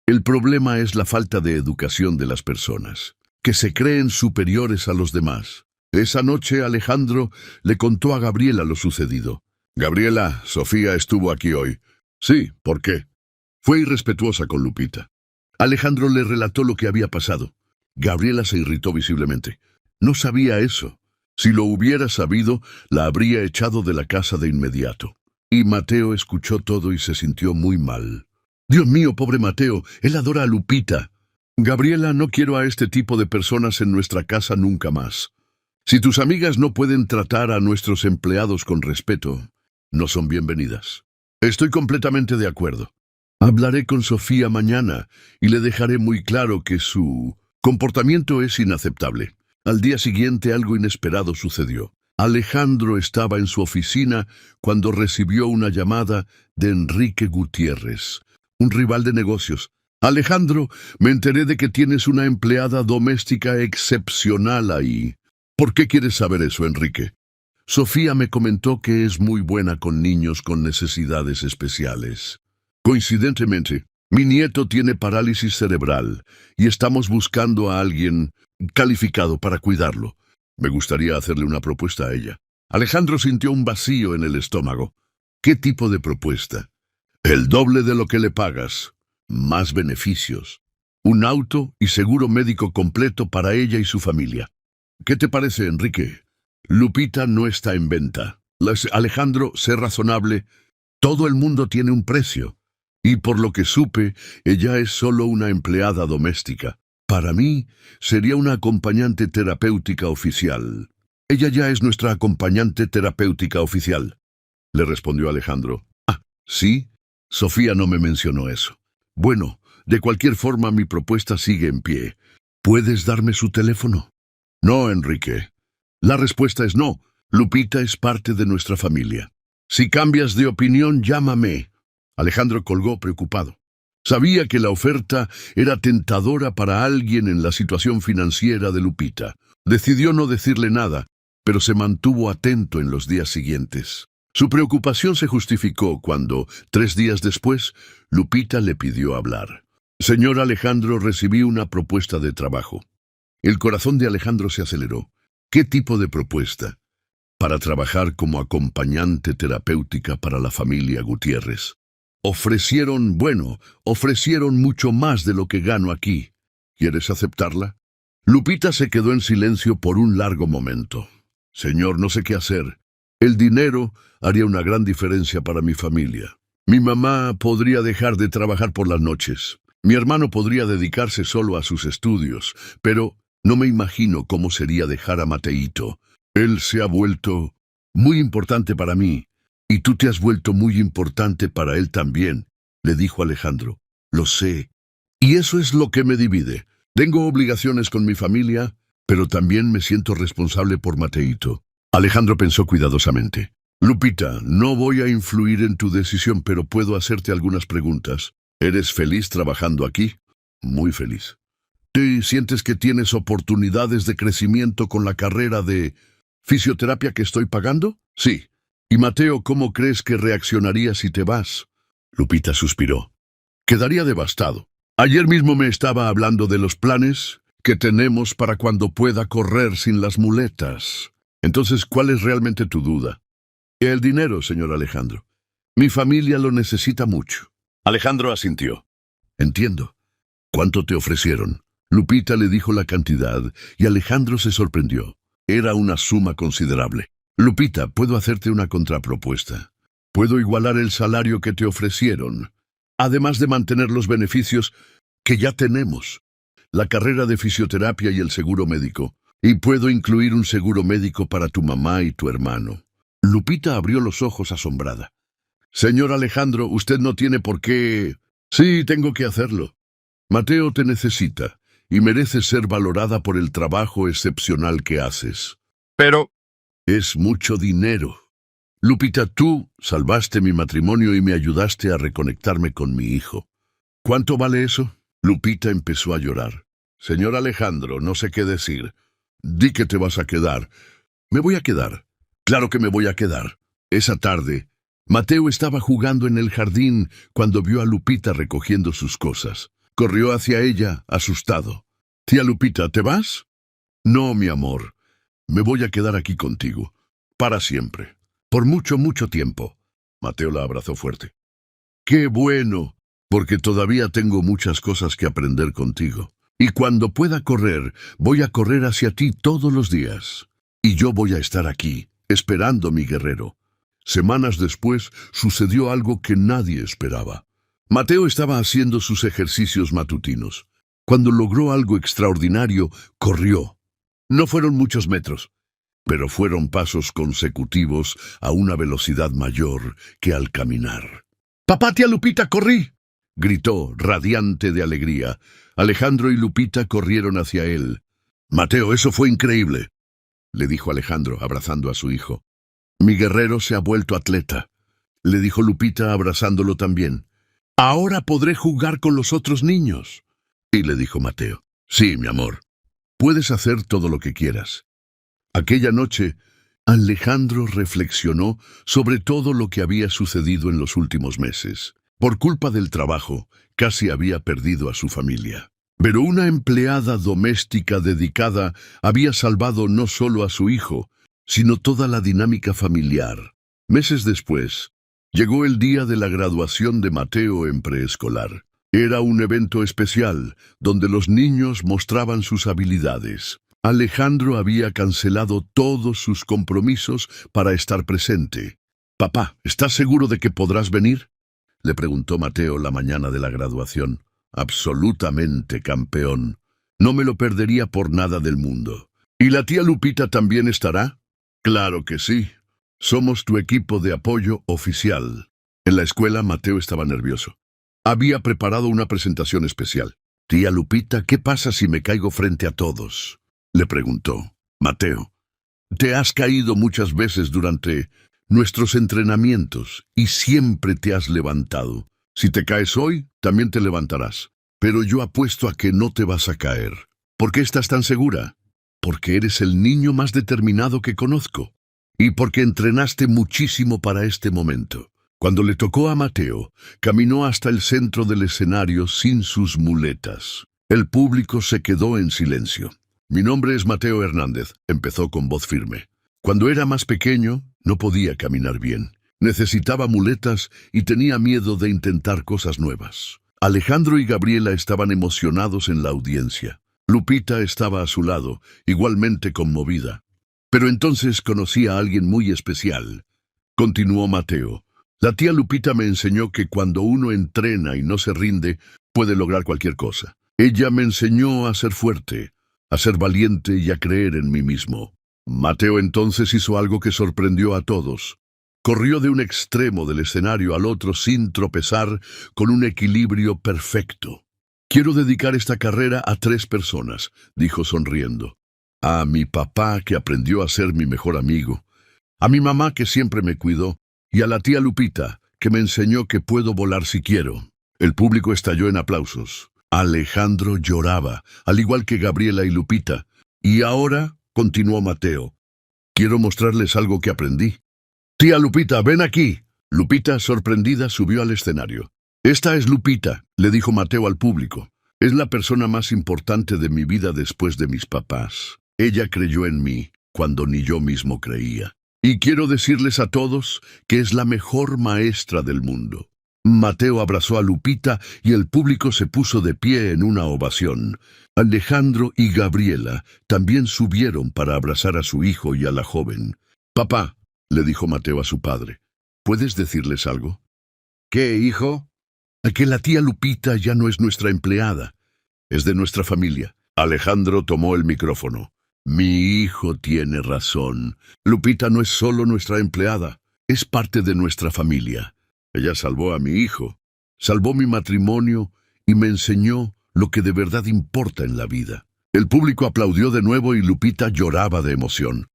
El problema es la falta de educación de las personas, que se creen superiores a los demás». Esa noche Alejandro le contó a Gabriela lo sucedido. «Gabriela, Sofía estuvo aquí hoy». «Sí, ¿por qué?». «Fue irrespetuosa con Lupita». Alejandro le relató lo que había pasado. Gabriela se irritó visiblemente. No sabía eso. Si lo hubiera sabido, la habría echado de la casa de inmediato. Y Mateo escuchó todo y se sintió muy mal. «Dios mío, pobre Mateo, él adora a Lupita». «Gabriela, no quiero a este tipo de personas en nuestra casa nunca más. Si tus amigas no pueden tratar a nuestros empleados con respeto, no son bienvenidas». «Estoy completamente de acuerdo. Hablaré con Sofía mañana y le dejaré muy claro que su comportamiento es inaceptable». Al día siguiente algo inesperado sucedió. Alejandro estaba en su oficina cuando recibió una llamada de Enrique Gutiérrez, un rival de negocios. «Alejandro, me enteré de que tienes una empleada doméstica excepcional ahí». «¿Por qué quieres saber eso, Enrique?». «Sofía me comentó que es muy buena con niños con necesidades especiales. Coincidentemente, mi nieto tiene parálisis cerebral y estamos buscando a alguien calificado para cuidarlo. Me gustaría hacerle una propuesta a ella». Alejandro sintió un vacío en el estómago. «¿Qué tipo de propuesta?». «El doble de lo que le pagas, más beneficios, un auto y seguro médico completo para ella y su familia». «¿Qué te parece, Enrique?». Lupita no está en venta. Alejandro, sé razonable. Todo el mundo tiene un precio. Y por lo que supe, ella es solo una empleada doméstica. Para mí, sería una acompañante terapéutica oficial. Ella ya es nuestra acompañante terapéutica oficial, le respondió Alejandro. Ah, ¿sí? Sofía no me mencionó eso. Bueno, de cualquier forma mi propuesta sigue en pie. ¿Puedes darme su teléfono? No, Enrique. La respuesta es no. Lupita es parte de nuestra familia. Si cambias de opinión, llámame. Alejandro colgó preocupado. Sabía que la oferta era tentadora para alguien en la situación financiera de Lupita. Decidió no decirle nada, pero se mantuvo atento en los días siguientes. Su preocupación se justificó cuando, 3 días después, Lupita le pidió hablar. Señor Alejandro, recibí una propuesta de trabajo. El corazón de Alejandro se aceleró. ¿Qué tipo de propuesta? Para trabajar como acompañante terapéutica para la familia Gutiérrez. Ofrecieron mucho más de lo que gano aquí. ¿Quieres aceptarla? Lupita se quedó en silencio por un largo momento. Señor, no sé qué hacer. El dinero haría una gran diferencia para mi familia. Mi mamá podría dejar de trabajar por las noches. Mi hermano podría dedicarse solo a sus estudios, pero no me imagino cómo sería dejar a Mateito. Él se ha vuelto muy importante para mí, y tú te has vuelto muy importante para él también, le dijo Alejandro. Lo sé, y eso es lo que me divide. Tengo obligaciones con mi familia, pero también me siento responsable por Mateito. Alejandro pensó cuidadosamente. Lupita, no voy a influir en tu decisión, pero puedo hacerte algunas preguntas. ¿Eres feliz trabajando aquí? Muy feliz. ¿Te sientes que tienes oportunidades de crecimiento con la carrera de fisioterapia que estoy pagando? Sí. ¿Y Mateo, cómo crees que reaccionaría si te vas? Lupita suspiró. Quedaría devastado. Ayer mismo me estaba hablando de los planes que tenemos para cuando pueda correr sin las muletas. Entonces, ¿cuál es realmente tu duda? El dinero, señor Alejandro. Mi familia lo necesita mucho. Alejandro asintió. Entiendo. ¿Cuánto te ofrecieron? Lupita le dijo la cantidad y Alejandro se sorprendió. Era una suma considerable. Lupita, puedo hacerte una contrapropuesta. Puedo igualar el salario que te ofrecieron, además de mantener los beneficios que ya tenemos. La carrera de fisioterapia y el seguro médico. Y puedo incluir un seguro médico para tu mamá y tu hermano. Lupita abrió los ojos asombrada. Señor Alejandro, usted no tiene por qué... Sí, tengo que hacerlo. Mateo te necesita y mereces ser valorada por el trabajo excepcional que haces. Pero... es mucho dinero. Lupita, tú salvaste mi matrimonio y me ayudaste a reconectarme con mi hijo. ¿Cuánto vale eso? Lupita empezó a llorar. Señor Alejandro, no sé qué decir. Di que te vas a quedar. Me voy a quedar. Claro que me voy a quedar. Esa tarde, Mateo estaba jugando en el jardín cuando vio a Lupita recogiendo sus cosas. Corrió hacia ella, asustado. Tía Lupita, ¿te vas? No, mi amor. Me voy a quedar aquí contigo. Para siempre. Por mucho, mucho tiempo. Mateo la abrazó fuerte. ¡Qué bueno! Porque todavía tengo muchas cosas que aprender contigo. Y cuando pueda correr, voy a correr hacia ti todos los días. Y yo voy a estar aquí, esperando mi guerrero. Semanas después, sucedió algo que nadie esperaba. Mateo estaba haciendo sus ejercicios matutinos. Cuando logró algo extraordinario, corrió. No fueron muchos metros, pero fueron pasos consecutivos a una velocidad mayor que al caminar. ¡Papá, tía Lupita, corrí!, gritó, radiante de alegría. Alejandro y Lupita corrieron hacia él. Mateo, eso fue increíble, le dijo Alejandro, abrazando a su hijo. Mi guerrero se ha vuelto atleta, le dijo Lupita, abrazándolo también. Ahora podré jugar con los otros niños. Y le dijo Mateo. Sí, mi amor, puedes hacer todo lo que quieras. Aquella noche, Alejandro reflexionó sobre todo lo que había sucedido en los últimos meses. Por culpa del trabajo, casi había perdido a su familia. Pero una empleada doméstica dedicada había salvado no solo a su hijo, sino toda la dinámica familiar. Meses después, llegó el día de la graduación de Mateo en preescolar. Era un evento especial, donde los niños mostraban sus habilidades. Alejandro había cancelado todos sus compromisos para estar presente. «Papá, ¿estás seguro de que podrás venir?», le preguntó Mateo la mañana de la graduación. «Absolutamente, campeón. No me lo perdería por nada del mundo». «¿Y la tía Lupita también estará?». «Claro que sí. Somos tu equipo de apoyo oficial». En la escuela, Mateo estaba nervioso. Había preparado una presentación especial. «Tía Lupita, ¿qué pasa si me caigo frente a todos?», le preguntó. «Mateo, te has caído muchas veces durante nuestros entrenamientos y siempre te has levantado. Si te caes hoy, también te levantarás. Pero yo apuesto a que no te vas a caer. ¿Por qué estás tan segura?». «Porque eres el niño más determinado que conozco. Y porque entrenaste muchísimo para este momento». Cuando le tocó a Mateo, caminó hasta el centro del escenario sin sus muletas. El público se quedó en silencio. «Mi nombre es Mateo Hernández», empezó con voz firme. «Cuando era más pequeño, no podía caminar bien. Necesitaba muletas y tenía miedo de intentar cosas nuevas». Alejandro y Gabriela estaban emocionados en la audiencia. Lupita estaba a su lado, igualmente conmovida. «Pero entonces conocí a alguien muy especial», continuó Mateo. «La tía Lupita me enseñó que cuando uno entrena y no se rinde, puede lograr cualquier cosa. Ella me enseñó a ser fuerte, a ser valiente y a creer en mí mismo». Mateo entonces hizo algo que sorprendió a todos. Corrió de un extremo del escenario al otro sin tropezar, con un equilibrio perfecto. «Quiero dedicar esta carrera a 3 personas», dijo sonriendo. «A mi papá, que aprendió a ser mi mejor amigo. A mi mamá, que siempre me cuidó. Y a la tía Lupita, que me enseñó que puedo volar si quiero». El público estalló en aplausos. Alejandro lloraba, al igual que Gabriela y Lupita. «Y ahora», continuó Mateo, «quiero mostrarles algo que aprendí». «Tía Lupita, ven aquí». Lupita, sorprendida, subió al escenario. «Esta es Lupita», le dijo Mateo al público. «Es la persona más importante de mi vida después de mis papás. Ella creyó en mí cuando ni yo mismo creía. Y quiero decirles a todos que es la mejor maestra del mundo». Mateo abrazó a Lupita y el público se puso de pie en una ovación. Alejandro y Gabriela también subieron para abrazar a su hijo y a la joven. «Papá», le dijo Mateo a su padre, «¿puedes decirles algo?». «¿Qué, hijo?». «Que la tía Lupita ya no es nuestra empleada, es de nuestra familia». Alejandro tomó el micrófono. «Mi hijo tiene razón. Lupita no es solo nuestra empleada, es parte de nuestra familia. Ella salvó a mi hijo, salvó mi matrimonio y me enseñó lo que de verdad importa en la vida». El público aplaudió de nuevo y Lupita lloraba de emoción.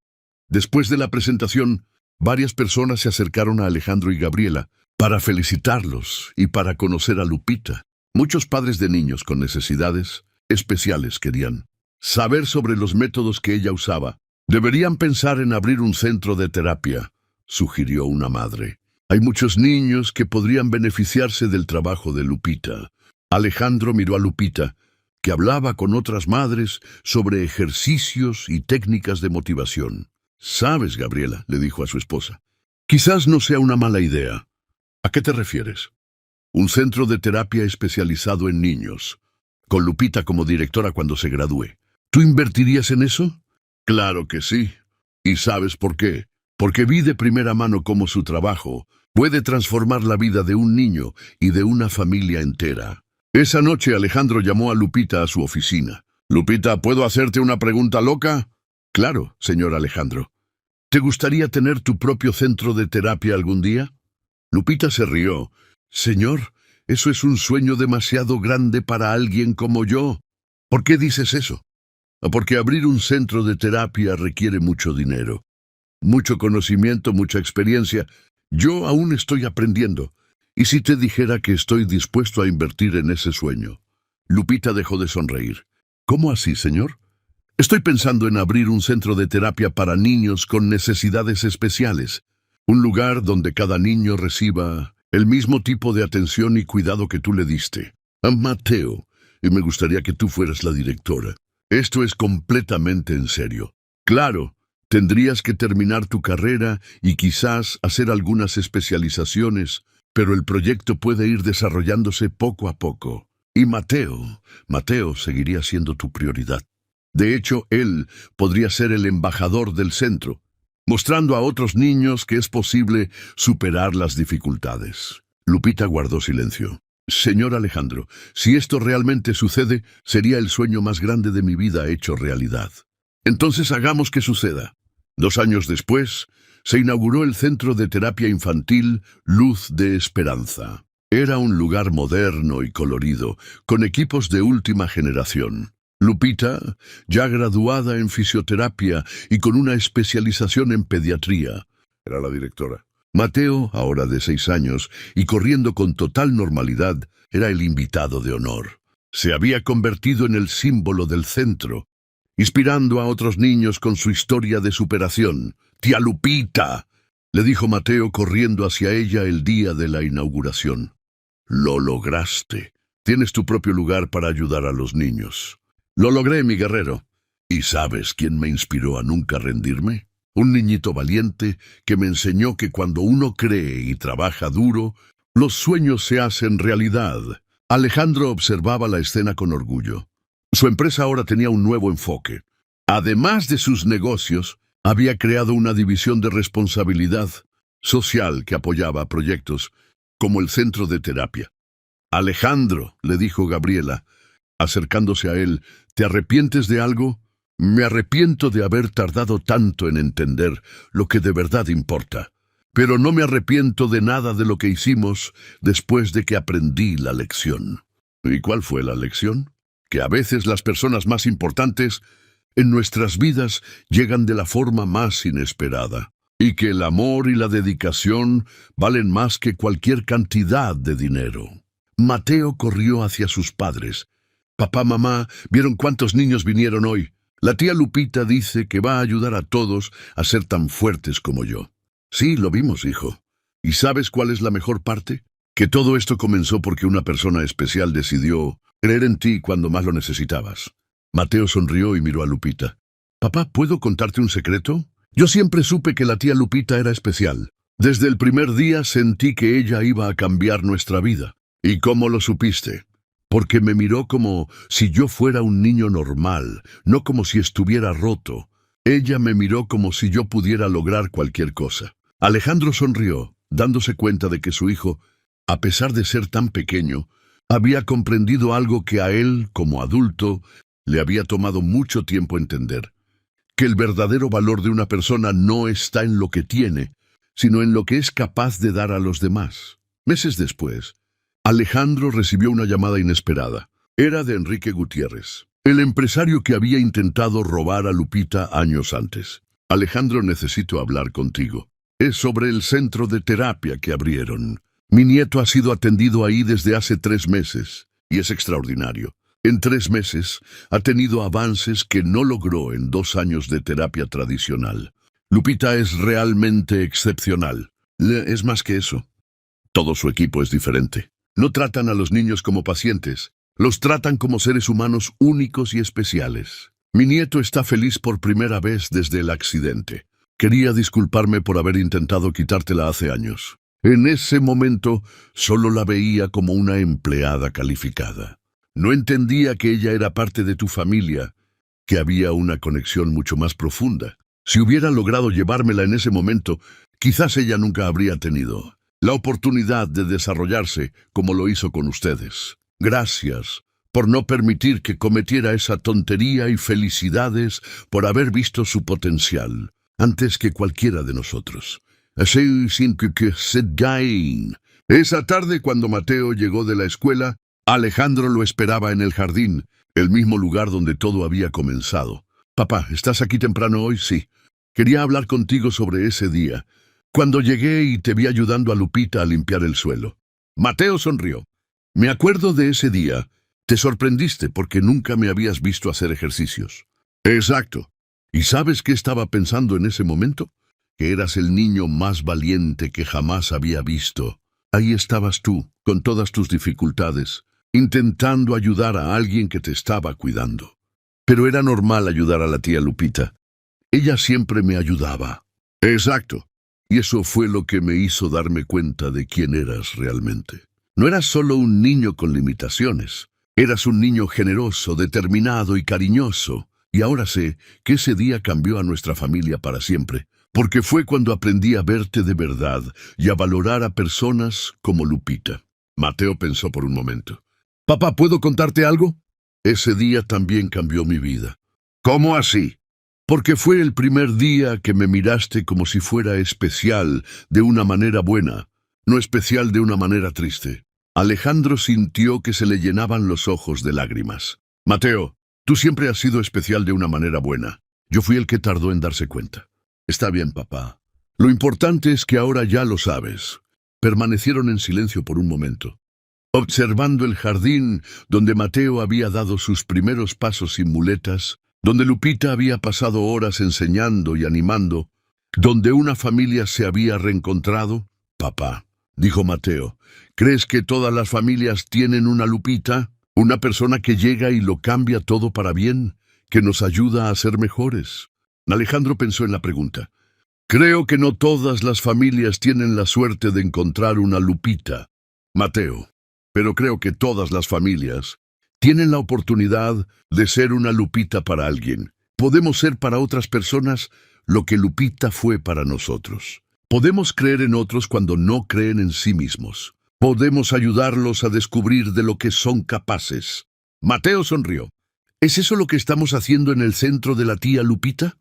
Después de la presentación, varias personas se acercaron a Alejandro y Gabriela para felicitarlos y para conocer a Lupita. Muchos padres de niños con necesidades especiales querían saber sobre los métodos que ella usaba. «Deberían pensar en abrir un centro de terapia», sugirió una madre. «Hay muchos niños que podrían beneficiarse del trabajo de Lupita». Alejandro miró a Lupita, que hablaba con otras madres sobre ejercicios y técnicas de motivación. «¿Sabes, Gabriela?», le dijo a su esposa, «quizás no sea una mala idea». «¿A qué te refieres?». «Un centro de terapia especializado en niños, con Lupita como directora cuando se gradúe. ¿Tú invertirías en eso?». «Claro que sí. ¿Y sabes por qué? Porque vi de primera mano cómo su trabajo puede transformar la vida de un niño y de una familia entera». Esa noche Alejandro llamó a Lupita a su oficina. «Lupita, ¿puedo hacerte una pregunta loca?». «Claro, señor Alejandro». «¿Te gustaría tener tu propio centro de terapia algún día?». Lupita se rió. «Señor, eso es un sueño demasiado grande para alguien como yo». «¿Por qué dices eso?». «Porque abrir un centro de terapia requiere mucho dinero, mucho conocimiento, mucha experiencia. Yo aún estoy aprendiendo. ¿Y si te dijera que estoy dispuesto a invertir en ese sueño?». Lupita dejó de sonreír. «¿Cómo así, señor?». «Estoy pensando en abrir un centro de terapia para niños con necesidades especiales. Un lugar donde cada niño reciba el mismo tipo de atención y cuidado que tú le diste. Mateo, y me gustaría que tú fueras la directora. Esto es completamente en serio. Claro, tendrías que terminar tu carrera y quizás hacer algunas especializaciones, pero el proyecto puede ir desarrollándose poco a poco. Y Mateo seguiría siendo tu prioridad». De hecho, él podría ser el embajador del centro, mostrando a otros niños que es posible superar las dificultades. Lupita guardó silencio. Señor Alejandro, si esto realmente sucede, sería el sueño más grande de mi vida hecho realidad. Entonces hagamos que suceda. 2 años después, se inauguró el Centro de Terapia Infantil Luz de Esperanza. Era un lugar moderno y colorido, con equipos de última generación. Lupita, ya graduada en fisioterapia y con una especialización en pediatría, era la directora. Mateo, ahora de 6 años, y corriendo con total normalidad, era el invitado de honor. Se había convertido en el símbolo del centro, inspirando a otros niños con su historia de superación. «¡Tía Lupita!», le dijo Mateo corriendo hacia ella el día de la inauguración. «Lo lograste. Tienes tu propio lugar para ayudar a los niños». «Lo logré, mi guerrero». ¿Y sabes quién me inspiró a nunca rendirme? Un niñito valiente que me enseñó que cuando uno cree y trabaja duro, los sueños se hacen realidad. Alejandro observaba la escena con orgullo. Su empresa ahora tenía un nuevo enfoque. Además de sus negocios, había creado una división de responsabilidad social que apoyaba proyectos como el centro de terapia. «Alejandro», le dijo Gabriela, acercándose a él, «¿te arrepientes de algo?» «Me arrepiento de haber tardado tanto en entender lo que de verdad importa, pero no me arrepiento de nada de lo que hicimos después de que aprendí la lección». ¿Y cuál fue la lección? Que a veces las personas más importantes en nuestras vidas llegan de la forma más inesperada, y que el amor y la dedicación valen más que cualquier cantidad de dinero. Mateo corrió hacia sus padres. «Papá, mamá, ¿vieron cuántos niños vinieron hoy? La tía Lupita dice que va a ayudar a todos a ser tan fuertes como yo». «Sí, lo vimos, hijo. ¿Y sabes cuál es la mejor parte? Que todo esto comenzó porque una persona especial decidió creer en ti cuando más lo necesitabas». Mateo sonrió y miró a Lupita. «Papá, ¿puedo contarte un secreto? Yo siempre supe que la tía Lupita era especial. Desde el primer día sentí que ella iba a cambiar nuestra vida». «¿Y cómo lo supiste?» «Porque me miró como si yo fuera un niño normal, no como si estuviera roto. Ella me miró como si yo pudiera lograr cualquier cosa». Alejandro sonrió, dándose cuenta de que su hijo, a pesar de ser tan pequeño, había comprendido algo que a él, como adulto, le había tomado mucho tiempo entender: que el verdadero valor de una persona no está en lo que tiene, sino en lo que es capaz de dar a los demás. Meses después, Alejandro recibió una llamada inesperada. Era de Enrique Gutiérrez, el empresario que había intentado robar a Lupita años antes. «Alejandro, necesito hablar contigo. Es sobre el centro de terapia que abrieron. Mi nieto ha sido atendido ahí desde hace 3 meses, y es extraordinario. En 3 meses ha tenido avances que no logró en 2 años de terapia tradicional. Lupita es realmente excepcional. Es más que eso. Todo su equipo es diferente. No tratan a los niños como pacientes, los tratan como seres humanos únicos y especiales. Mi nieto está feliz por primera vez desde el accidente. Quería disculparme por haber intentado quitártela hace años. En ese momento solo la veía como una empleada calificada. No entendía que ella era parte de tu familia, que había una conexión mucho más profunda. Si hubiera logrado llevármela en ese momento, quizás ella nunca habría tenido la oportunidad de desarrollarse como lo hizo con ustedes. Gracias por no permitir que cometiera esa tontería y felicidades por haber visto su potencial antes que cualquiera de nosotros. Así sin que se gain». Esa tarde, cuando Mateo llegó de la escuela, Alejandro lo esperaba en el jardín, el mismo lugar donde todo había comenzado. «Papá, ¿estás aquí temprano hoy?» «Sí. Quería hablar contigo sobre ese día, cuando llegué y te vi ayudando a Lupita a limpiar el suelo». Mateo sonrió. «Me acuerdo de ese día. Te sorprendiste porque nunca me habías visto hacer ejercicios». «Exacto. ¿Y sabes qué estaba pensando en ese momento? Que eras el niño más valiente que jamás había visto. Ahí estabas tú, con todas tus dificultades, intentando ayudar a alguien que te estaba cuidando. Pero era normal ayudar a la tía Lupita. Ella siempre me ayudaba». «Exacto. Y eso fue lo que me hizo darme cuenta de quién eras realmente. No eras solo un niño con limitaciones. Eras un niño generoso, determinado y cariñoso. Y ahora sé que ese día cambió a nuestra familia para siempre, porque fue cuando aprendí a verte de verdad y a valorar a personas como Lupita. Mateo pensó por un momento. Papá, ¿puedo contarte algo? Ese día también cambió mi vida. ¿Cómo así? Porque fue el primer día que me miraste como si fuera especial de una manera buena, no especial de una manera triste. Alejandro sintió que se le llenaban los ojos de lágrimas. Mateo, tú siempre has sido especial de una manera buena. Yo fui el que tardó en darse cuenta. Está bien, papá. Lo importante es que ahora ya lo sabes. Permanecieron en silencio por un momento, observando el jardín donde Mateo había dado sus primeros pasos sin muletas, donde Lupita había pasado horas enseñando y animando, donde una familia se había reencontrado. Papá, dijo Mateo, ¿crees que todas las familias tienen una Lupita? Una persona que llega y lo cambia todo para bien, que nos ayuda a ser mejores. Alejandro pensó en la pregunta. Creo que no todas las familias tienen la suerte de encontrar una Lupita, Mateo, pero creo que todas las familias tienen la oportunidad de ser una Lupita para alguien. Podemos ser para otras personas lo que Lupita fue para nosotros. Podemos creer en otros cuando no creen en sí mismos. Podemos ayudarlos a descubrir de lo que son capaces. Mateo sonrió. ¿Es eso lo que estamos haciendo en el centro de la tía Lupita?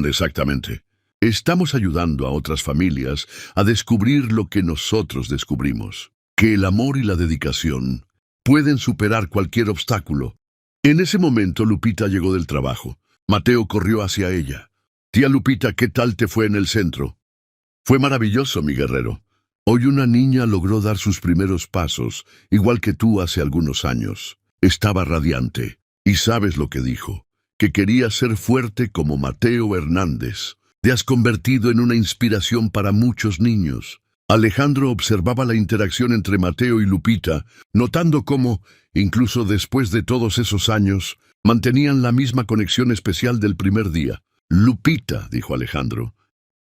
Exactamente. Estamos ayudando a otras familias a descubrir lo que nosotros descubrimos, que el amor y la dedicación pueden superar cualquier obstáculo. En ese momento Lupita llegó del trabajo. Mateo corrió hacia ella. Tía Lupita, ¿qué tal te fue en el centro? Fue maravilloso, mi guerrero. Hoy una niña logró dar sus primeros pasos, igual que tú hace algunos años. Estaba radiante. ¿Y sabes lo que dijo? Que quería ser fuerte como Mateo Hernández. Te has convertido en una inspiración para muchos niños. Alejandro observaba la interacción entre Mateo y Lupita, notando cómo, incluso después de todos esos años, mantenían la misma conexión especial del primer día. Lupita, dijo Alejandro,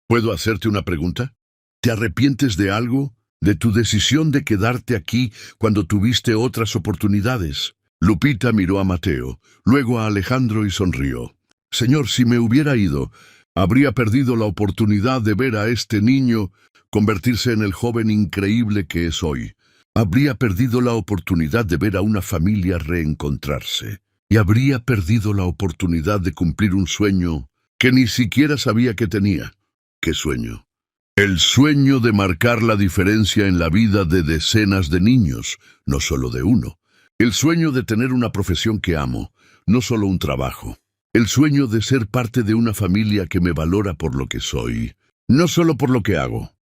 ¿puedo hacerte una pregunta? ¿Te arrepientes de algo? ¿De tu decisión de quedarte aquí cuando tuviste otras oportunidades? Lupita miró a Mateo, luego a Alejandro y sonrió. Señor, si me hubiera ido, habría perdido la oportunidad de ver a este niño convertirse en el joven increíble que es hoy. Habría perdido la oportunidad de ver a una familia reencontrarse. Y habría perdido la oportunidad de cumplir un sueño que ni siquiera sabía que tenía. ¿Qué sueño? El sueño de marcar la diferencia en la vida de decenas de niños, no solo de uno. El sueño de tener una profesión que amo, no solo un trabajo. El sueño de ser parte de una familia que me valora por lo que soy, no solo por lo que hago.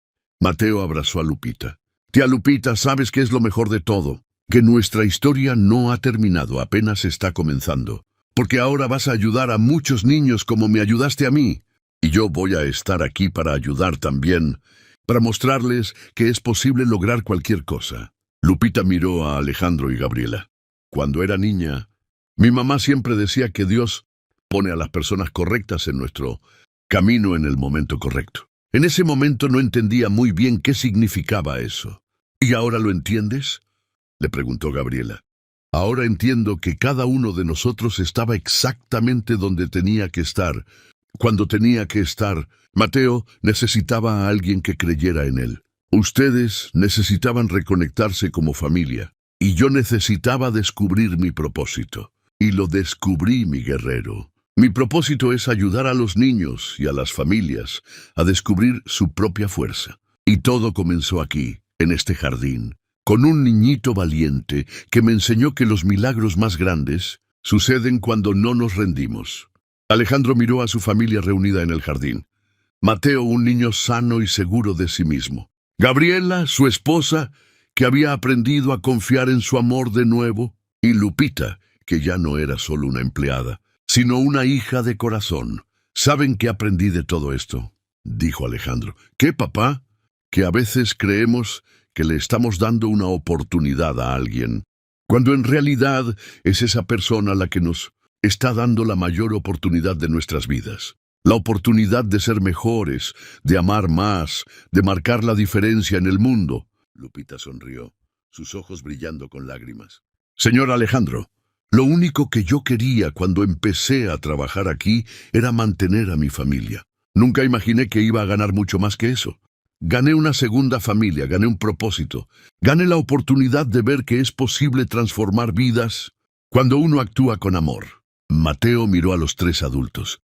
Mateo abrazó a Lupita. Tía Lupita, ¿sabes qué es lo mejor de todo? Que nuestra historia no ha terminado, apenas está comenzando. Porque ahora vas a ayudar a muchos niños como me ayudaste a mí. Y yo voy a estar aquí para ayudar también, para mostrarles que es posible lograr cualquier cosa. Lupita miró a Alejandro y Gabriela. Cuando era niña, mi mamá siempre decía que Dios pone a las personas correctas en nuestro camino en el momento correcto. En ese momento no entendía muy bien qué significaba eso. ¿Y ahora lo entiendes?, le preguntó Gabriela. Ahora entiendo que cada uno de nosotros estaba exactamente donde tenía que estar, cuando tenía que estar. Mateo necesitaba a alguien que creyera en él. Ustedes necesitaban reconectarse como familia, y yo necesitaba descubrir mi propósito. Y lo descubrí, mi guerrero. Mi propósito es ayudar a los niños y a las familias a descubrir su propia fuerza. Y todo comenzó aquí, en este jardín, con un niñito valiente que me enseñó que los milagros más grandes suceden cuando no nos rendimos. Alejandro miró a su familia reunida en el jardín. Mateo, un niño sano y seguro de sí mismo. Gabriela, su esposa, que había aprendido a confiar en su amor de nuevo. Y Lupita, que ya no era solo una empleada, sino una hija de corazón. ¿Saben qué aprendí de todo esto?, dijo Alejandro. ¿Qué, papá? Que a veces creemos que le estamos dando una oportunidad a alguien, cuando en realidad es esa persona la que nos está dando la mayor oportunidad de nuestras vidas. La oportunidad de ser mejores, de amar más, de marcar la diferencia en el mundo. Lupita sonrió, sus ojos brillando con lágrimas. Señor Alejandro, Lo único que yo quería cuando empecé a trabajar aquí era mantener a mi familia. Nunca imaginé que iba a ganar mucho más que eso. Gané una segunda familia, gané un propósito, gané la oportunidad de ver que es posible transformar vidas cuando uno actúa con amor. Mateo miró a los tres adultos.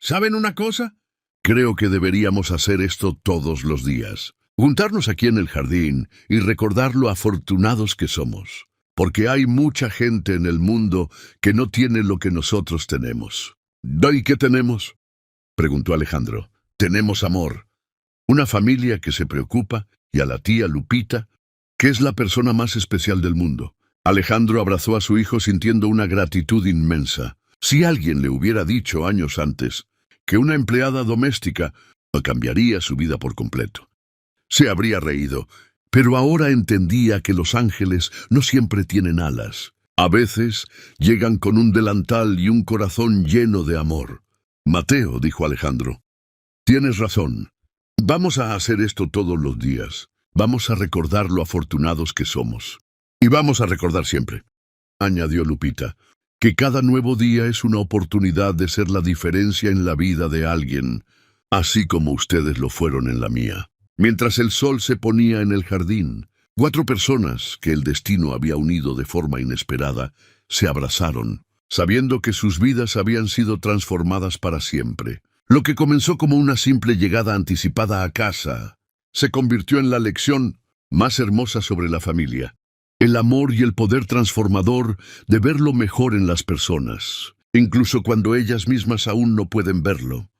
¿Saben una cosa? Creo que deberíamos hacer esto todos los días. Juntarnos aquí en el jardín y recordar lo afortunados que somos. Porque hay mucha gente en el mundo que no tiene lo que nosotros tenemos. ¿Y qué tenemos?, preguntó Alejandro. Tenemos amor, una familia que se preocupa, y a la tía Lupita, que es la persona más especial del mundo. Alejandro abrazó a su hijo sintiendo una gratitud inmensa. Si alguien le hubiera dicho años antes que una empleada doméstica cambiaría su vida por completo, se habría reído. Pero ahora entendía que los ángeles no siempre tienen alas. A veces llegan con un delantal y un corazón lleno de amor. Mateo, dijo Alejandro, tienes razón. Vamos a hacer esto todos los días. Vamos a recordar lo afortunados que somos. Y vamos a recordar siempre, añadió Lupita, que cada nuevo día es una oportunidad de ser la diferencia en la vida de alguien, así como ustedes lo fueron en la mía. Mientras el sol se ponía en el jardín, 4 personas que el destino había unido de forma inesperada se abrazaron, sabiendo que sus vidas habían sido transformadas para siempre. Lo que comenzó como una simple llegada anticipada a casa se convirtió en la lección más hermosa sobre la familia, el amor y el poder transformador de ver lo mejor en las personas, incluso cuando ellas mismas aún no pueden verlo.